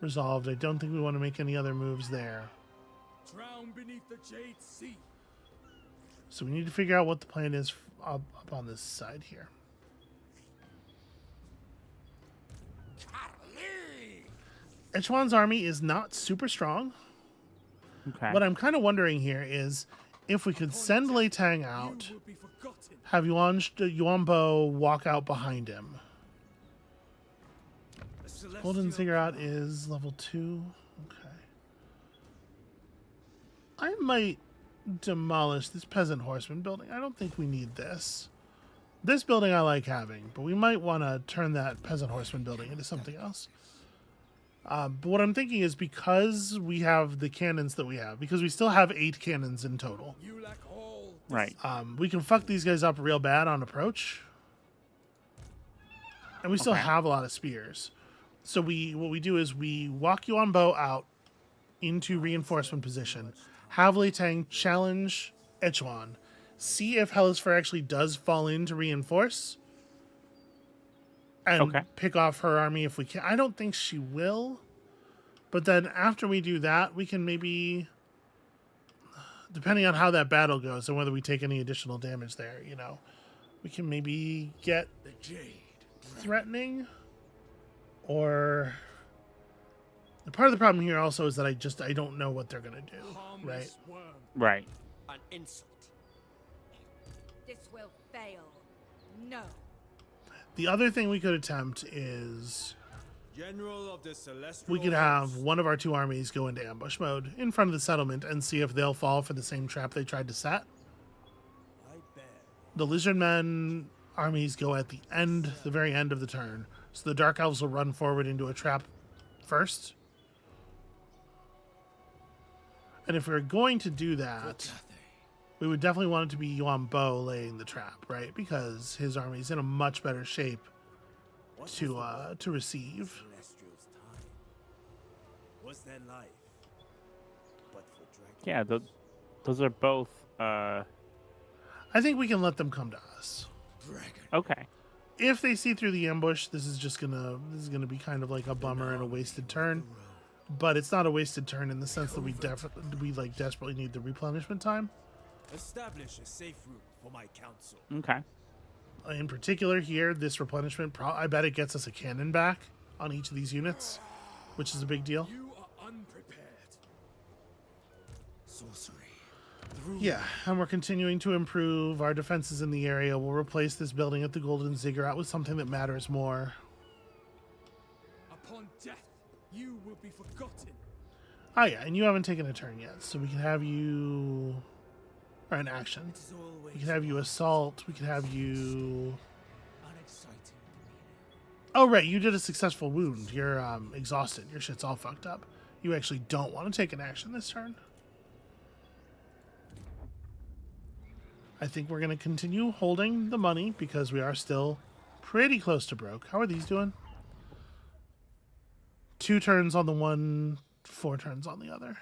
resolved. I don't think we want to make any other moves there. Drown beneath the Jade Sea. So we need to figure out what the plan is up on this side here. Echwan's army is not super strong. Okay. What I'm kind of wondering here is if we could send Lei Tang out, You will be forgotten. have Yuan Bo walk out behind him. A celestial Golden Ziggurat is level 2. Okay. I might demolish this peasant horseman building. I don't think we need this. This building I like having, but we might want to turn that peasant horseman building into something else. But what I'm thinking is because we have the cannons that we have, because we still have 8 cannons in total, You lack all. Right. we can fuck these guys up real bad on approach. And we still Okay. have a lot of spears. So what we do is we walk Yuan Bo out into reinforcement position, have Lei Tang challenge Echwan, see if Hellisfer actually does fall in to reinforce, and Okay. pick off her army if we can. I don't think she will, but then after we do that, we can maybe, depending on how that battle goes and whether we take any additional damage there, we can maybe get The Jade. threatening, or part of the problem here also is that I don't know what they're gonna do, right? Harmless worm. Right. An insult. This will fail. No. The other thing we could attempt is General of the celestial. we could have one of our 2 armies go into ambush mode in front of the settlement and see if they'll fall for the same trap they tried to set. I bear. The lizardmen armies go at the very end of the turn, so the dark elves will run forward into a trap first. And if we're going to do that, we would definitely want it to be Yuan Bo laying the trap, right? Because his army's in a much better shape What was to receive. Celestial's time? Was their life? But for dragon. Yeah. Those are both. I think we can let them come to us. Dragon. Okay. If they see through the ambush, this is gonna be kind of like a bummer and a wasted turn. But it's not a wasted turn in the sense that we desperately need the replenishment time. Establish a safe route for my council. Okay. In particular here, this replenishment, I bet it gets us a cannon back on each of these units, which is a big deal. You are unprepared. Sorcery. Through Yeah, and we're continuing to improve our defenses in the area. We'll replace this building at the Golden Ziggurat with something that matters more. Upon death, you will be forgotten. Oh yeah, and you haven't taken a turn yet, so we can have you... Or an action. It is always We can have you assault. We can have you... unexciting demeanor. Oh, right, you did a successful wound. You're exhausted. Your shit's all fucked up. You actually don't want to take an action this turn. I think we're going to continue holding the money because we are still pretty close to broke. How are these doing? 2 turns on the one, 4 turns on the other.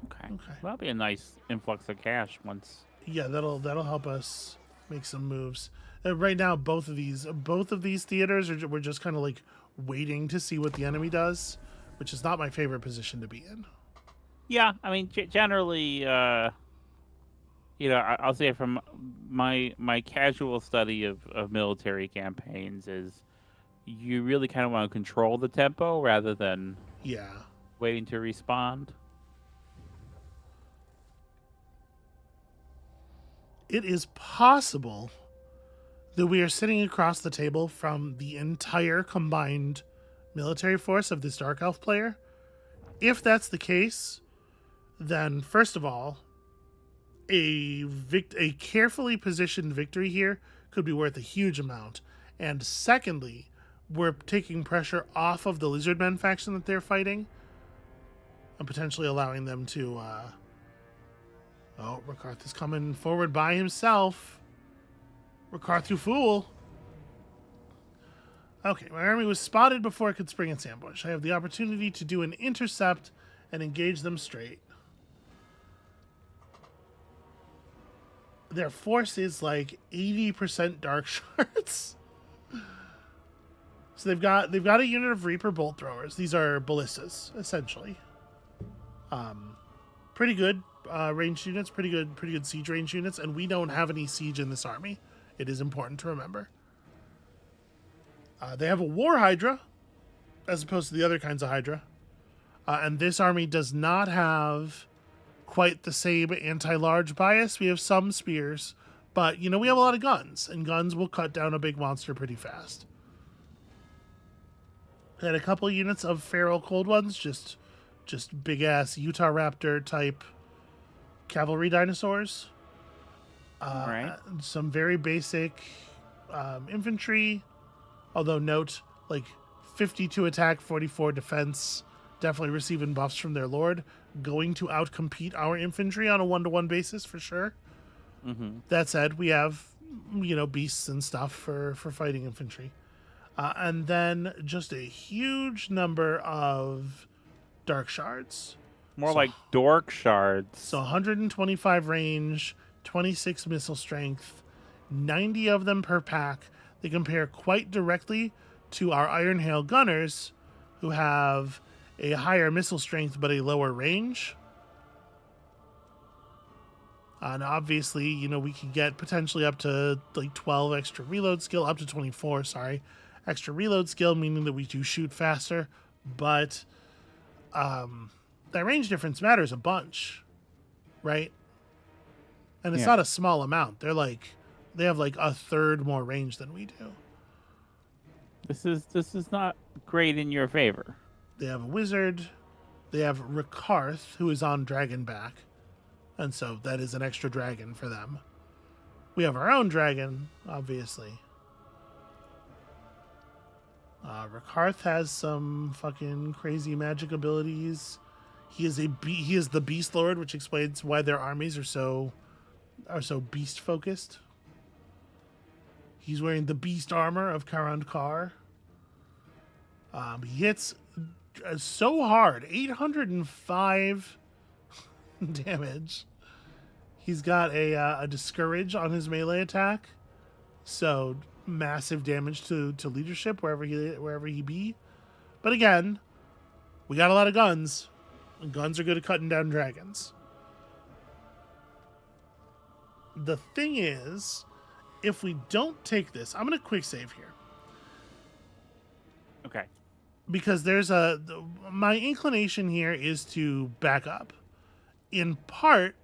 Okay. Okay. That'll be a nice influx of cash once. Yeah, that'll help us make some moves. Right now, both of these theaters we're just kind of like waiting to see what the enemy does, which is not my favorite position to be in. Yeah, I mean, generally, I'll say from my casual study of military campaigns is you really kind of want to control the tempo rather than Yeah. waiting to respond. It is possible that we are sitting across the table from the entire combined military force of this Dark Elf player. If that's the case, then first of all, a carefully positioned victory here could be worth a huge amount. And secondly, we're taking pressure off of the Lizardmen faction that they're fighting and potentially allowing them to... Oh, Rakarth is coming forward by himself. Rakarth, you fool. Okay, my army was spotted before it could spring its ambush. I have the opportunity to do an intercept and engage them straight. Their force is like 80% dark shards. So they've got a unit of Reaper bolt throwers. These are ballistas, essentially. Pretty good ranged units, pretty good siege range units, and we don't have any siege in this army. It is important to remember. They have a war hydra, as opposed to the other kinds of hydra. And this army does not have quite the same anti-large bias. We have some spears, but, we have a lot of guns, and guns will cut down a big monster pretty fast. And a couple units of feral cold ones, just big-ass Utah Raptor type cavalry dinosaurs. Right. Some very basic infantry, although note, 52 attack, 44 defense, definitely receiving buffs from their lord, going to outcompete our infantry on a 1-to-1 basis for sure. Mm-hmm. That said, we have, beasts and stuff for fighting infantry. And then just a huge number of dark shards. More like dork shards. So 125 range, 26 missile strength, 90 of them per pack. They compare quite directly to our Iron Hail gunners, who have a higher missile strength but a lower range. And obviously, we could get potentially up to 12 extra reload skill, up to 24, extra reload skill, meaning that we do shoot faster. But that range difference matters a bunch, right? And it's not a small amount. They have a third more range than we do. This is not great in your favor. They have a wizard. They have Rikarth, who is on Dragonback. And so that is an extra dragon for them. We have our own dragon, obviously. Rikarth has some fucking crazy magic abilities. He is the Beast Lord, which explains why their armies are so beast focused. He's wearing the beast armor of Karandkar. He hits so hard, 805 damage. He's got a discourage on his melee attack, so massive damage to leadership wherever he be. But again, we got a lot of guns, and guns are good at cutting down dragons. The thing is, if we don't take this, I'm going to quick save here. Okay. Because my inclination here is to back up. In part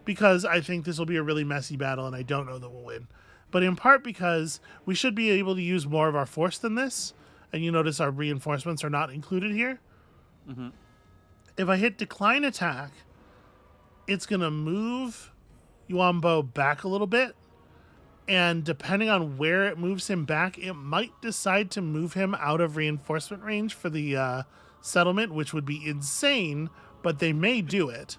because I think this will be a really messy battle and I don't know that we'll win. But in part because we should be able to use more of our force than this. And you notice our reinforcements are not included here. Mm-hmm. If I hit decline attack, it's going to move Yuambo back a little bit. And depending on where it moves him back, it might decide to move him out of reinforcement range for the settlement, which would be insane, but they may do it.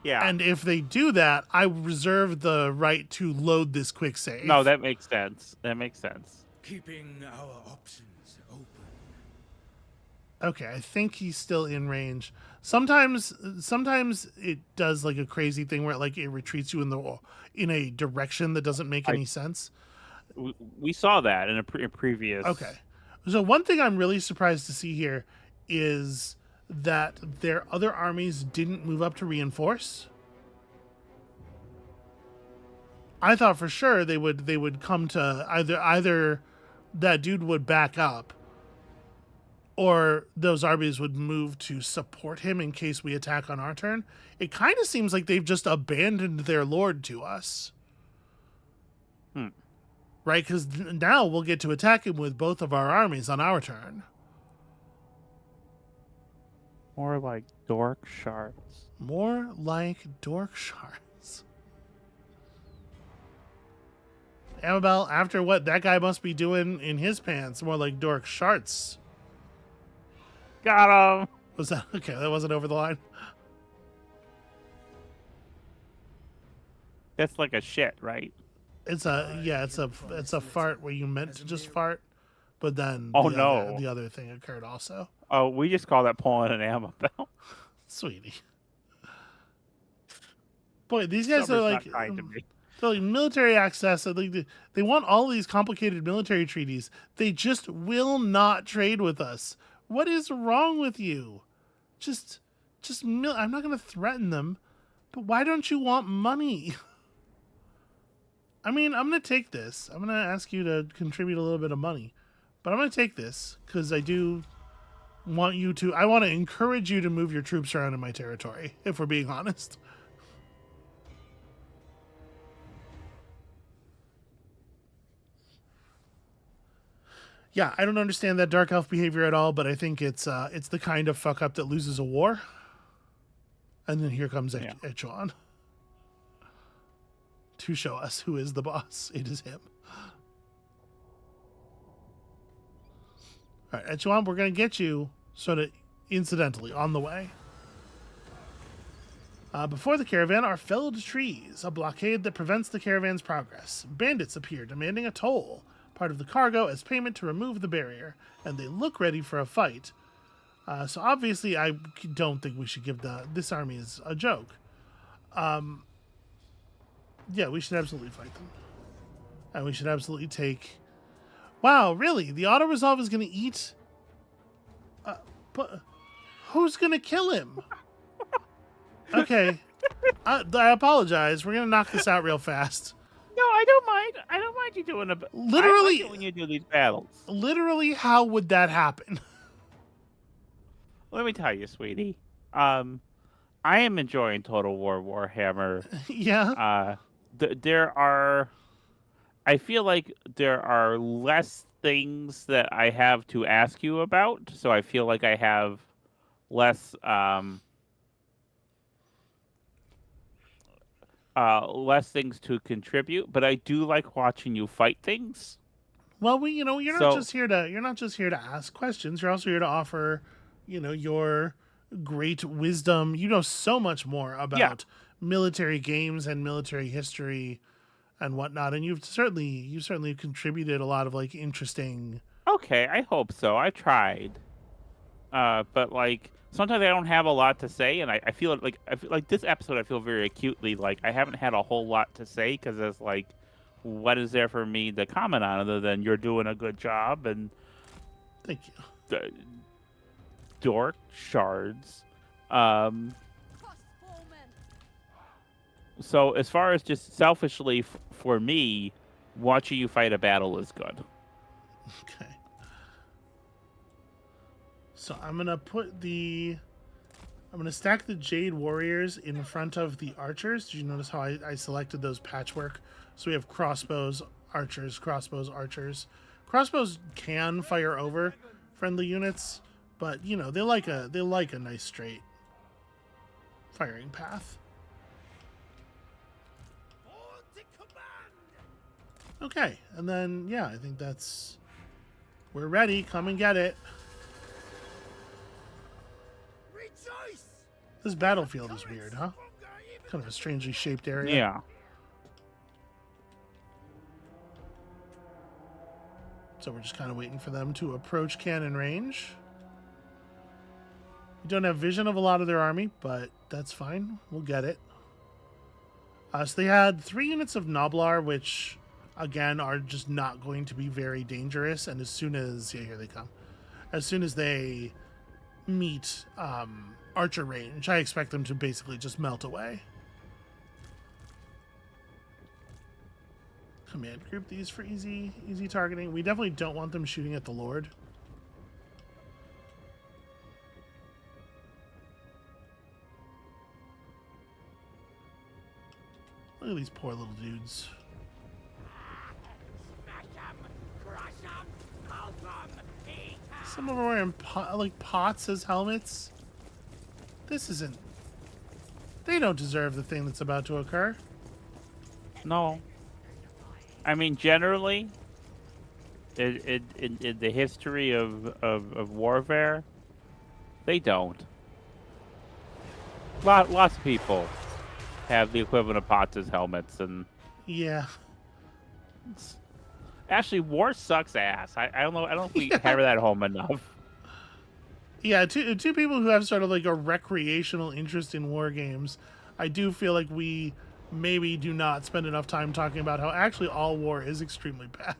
Yeah. And if they do that, I reserve the right to load this quick save. No, that makes sense. Keeping our options open. Okay, I think he's still in range. Sometimes it does a crazy thing where it retreats you in a direction that doesn't make any sense. We saw that in a previous. Okay, so one thing I'm really surprised to see here is that their other armies didn't move up to reinforce. I thought for sure they would come to either that dude would back up, or those armies would move to support him in case we attack on our turn. It kind of seems like they've just abandoned their lord to us. Right? Because now we'll get to attack him with both of our armies on our turn. More like dork shards. More like dork shards. Amabel, after what that guy must be doing in his pants, more like dork shards. Got him. Was that okay? That wasn't over the line. That's like a shit, right? It's a fart where you meant to just fart, but then the other thing occurred also. Oh, we just call that pulling an Amabel. Sweetie. Boy, these guys are Summer's not kind to me. they're like military access. They want all these complicated military treaties. They just will not trade with us. What is wrong with you? I'm not going to threaten them, but why don't you want money? I mean, I'm going to take this. I'm going to ask you to contribute a little bit of money, But I'm going to take this because I do want you to. I want to encourage you to move your troops around in my territory, if we're being honest. Yeah, I don't understand that dark elf behavior at all, but I think it's the kind of fuck up that loses a war. And then here comes Echelon to show us who is the boss. It is him. All right, Echelon, we're going to get you sort of incidentally on the way. Before the caravan are felled trees, a blockade that prevents the caravan's progress. Bandits appear, demanding a toll, part of the cargo, as payment to remove the barrier, and they look ready for a fight. So obviously, I don't think we should give this army as a joke. Yeah, we should absolutely fight them. And we should absolutely take... Wow, really? The auto-resolve is going to eat... but who's going to kill him? Okay. I apologize. We're going to knock this out real fast. No, I don't mind. I don't mind you doing Literally... I like it when you do these battles. Literally, how would that happen? Let me tell you, sweetie. I am enjoying Total War Warhammer. Yeah. There are... I feel like there are less things that I have to ask you about, so I feel like I have less less things to contribute, but I do like watching you fight things. Well, you're not just here to ask questions. You're also here to offer, your great wisdom. You know so much more about military games and military history and whatnot, and you've certainly contributed a lot of like interesting. Okay, I hope so. I tried, but like sometimes I don't have a lot to say, and I feel like this episode. I feel very acutely like I haven't had a whole lot to say because it's like, what is there for me to comment on other than you're doing a good job and thank you. Dork shards. So as far as just selfishly for me, watching you fight a battle is good. Okay. So I'm gonna stack the Jade Warriors in front of the archers. Did you notice how I selected those patchwork? So we have crossbows, archers, crossbows, archers. Crossbows can fire over friendly units, but they like a nice straight firing path. Okay, and then I think we're ready. Come and get it. This battlefield is weird, huh? Kind of a strangely shaped area. Yeah. So we're just kind of waiting for them to approach cannon range. We don't have vision of a lot of their army, but that's fine. We'll get it. So they had 3 units of Noblar, which, again, are just not going to be very dangerous. And as soon as... here they come. As soon as they meet archer range, I expect them to basically just melt away. Command group these for easy targeting. We definitely don't want them shooting at the Lord. Look at these poor little dudes. Some of them are wearing pots as helmets. This isn't... They don't deserve the thing that's about to occur. No. I mean, generally, in the history of warfare, they don't. Lots of people have the equivalent of pots as helmets, and yeah. Actually, war sucks ass. I don't know. I don't know if we hammer that home enough. Yeah, two people who have sort of like a recreational interest in war games. I do feel like we maybe do not spend enough time talking about how actually all war is extremely bad.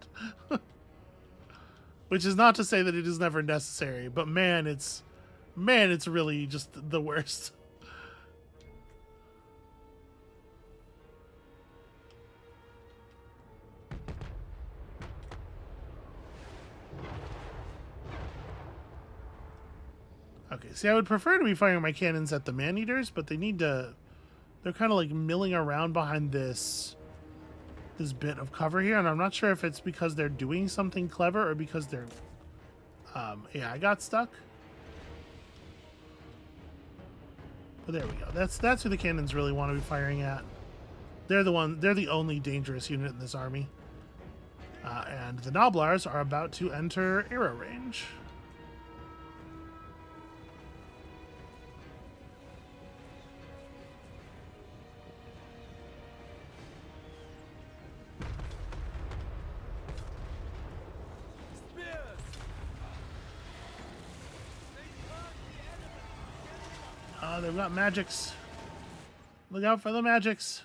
Which is not to say that it is never necessary, but man, it's really just the worst. Okay, see, I would prefer to be firing my cannons at the man-eaters, but they need to... They're kind of like milling around behind this bit of cover here, and I'm not sure if it's because they're doing something clever or because they're... yeah, I got stuck. But there we go. That's who the cannons really want to be firing at. They're the only dangerous unit in this army. And the Noblars are about to enter arrow range. They've got magics. Look out for the magics.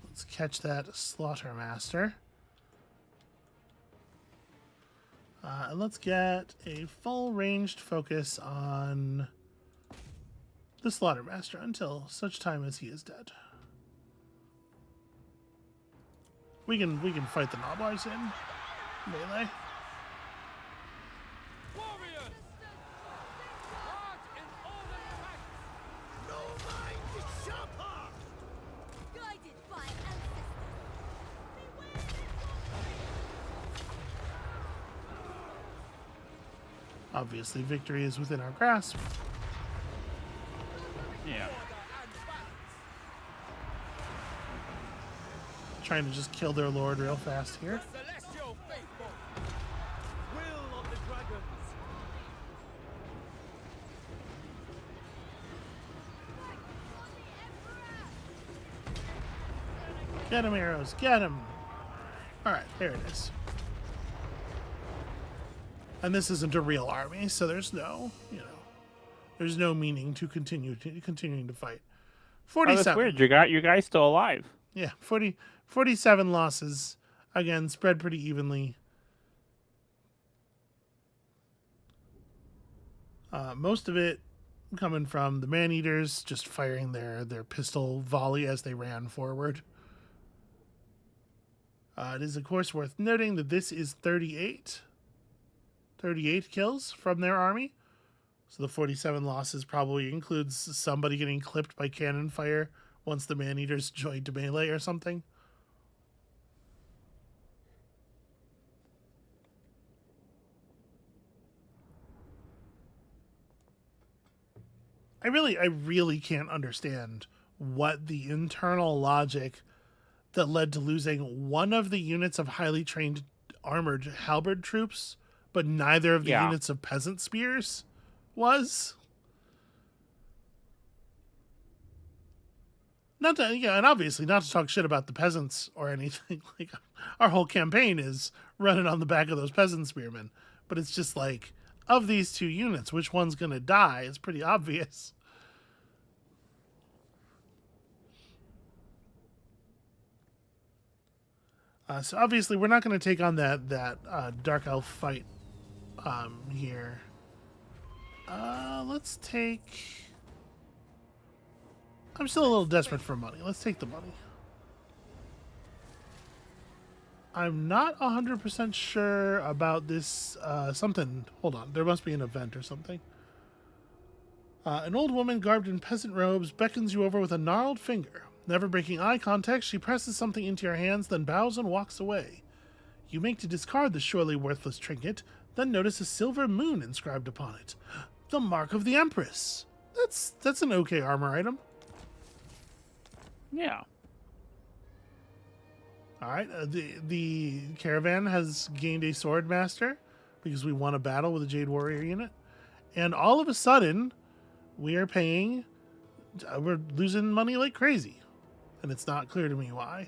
Let's catch that Slaughtermaster. And let's get a full ranged focus on the Slaughtermaster until such time as he is dead. We can fight the Noblars in melee. Obviously, victory is within our grasp. Yeah. Trying to just kill their lord real fast here. Celestial faithful. Will of the dragons. Get him, arrows. Get him. All right, there it is. And this isn't a real army, so there's no, there's no meaning to continuing to fight. 47. Oh, that's weird. You guys still alive. Yeah, 47 losses. Again, spread pretty evenly. Most of it coming from the man-eaters, just firing their pistol volley as they ran forward. It is, of course, worth noting that this is 38 kills from their army. So the 47 losses probably includes somebody getting clipped by cannon fire once the man-eaters joined melee or something. I really can't understand what the internal logic that led to losing one of the units of highly trained armored halberd troops, but neither of the units of peasant spears was. Not to, and obviously not to talk shit about the peasants or anything. Like, our whole campaign is running on the back of those peasant spearmen. But it's just like, of these two units, which one's going to die? It's pretty obvious. So obviously we're not going to take on that Dark Elf fight here. Let's take... I'm still a little desperate for money. Let's take the money. I'm not 100% sure about this something. Hold on. There must be an event or something. An old woman garbed in peasant robes beckons you over with a gnarled finger. Never breaking eye contact, she presses something into your hands, then bows and walks away. You make to discard the surely worthless trinket, then notice a silver moon inscribed upon it. The mark of the Empress. That's an okay armor item. Yeah. All right. The caravan has gained a sword master because we won a battle with a Jade Warrior unit, and all of a sudden, we're losing money like crazy. And it's not clear to me why.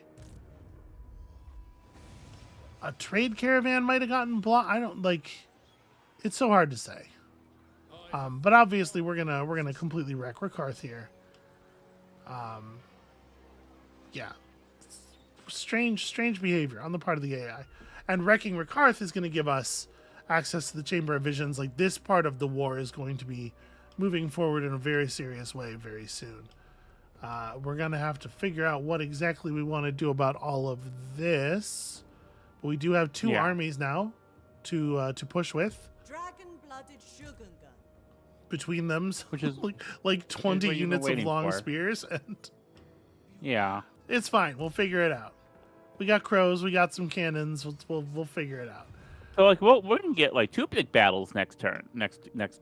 A trade caravan might have gotten blocked. I don't like. It's so hard to say. But obviously we're gonna completely wreck Rakarth here. Yeah, strange behavior on the part of the AI, and wrecking Rakarth is going to give us access to the Chamber of Visions. Like, this part of the war is going to be moving forward in a very serious way very soon. We're going to have to figure out what exactly we want to do about all of this But we do have 2 Yeah. armies now to push with. Dragon-blooded Shogunga. Between them, Which is- like 20 what you've been units of waiting long for. spears, and Yeah. it's fine. We'll figure it out. We got crows. We got some cannons. We'll figure it out. So like, we're gonna get like 2 big battles next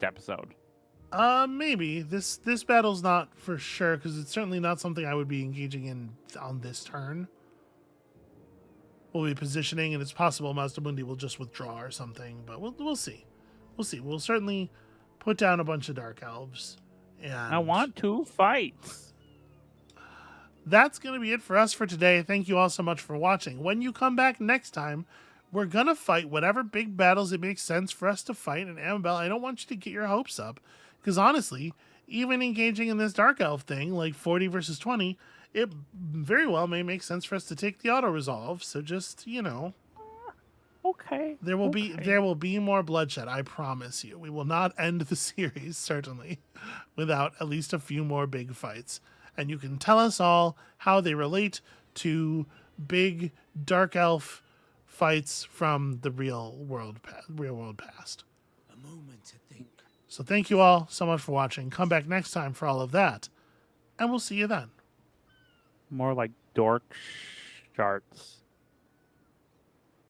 episode. Maybe this battle's not for sure because it's certainly not something I would be engaging in on this turn. We'll be positioning, and it's possible Mazdamundi will just withdraw or something, but we'll see. We'll see. We'll certainly put down a bunch of dark elves. And I want 2 fights. that's going to be it for us for today. Thank you all so much for watching. When you come back next time, we're going to fight whatever big battles it makes sense for us to fight. And Amabel, I don't want you to get your hopes up, because honestly, even engaging in this dark elf thing, like 40 versus 20, it very well may make sense for us to take the auto resolve. So just, Okay. there will be more bloodshed. I promise you. We will not end the series certainly without at least a few more big fights. And you can tell us all how they relate to big dark elf fights from the real world past. A moment to think. So thank you all so much for watching. Come back next time for all of that, and we'll see you then. More like dork charts.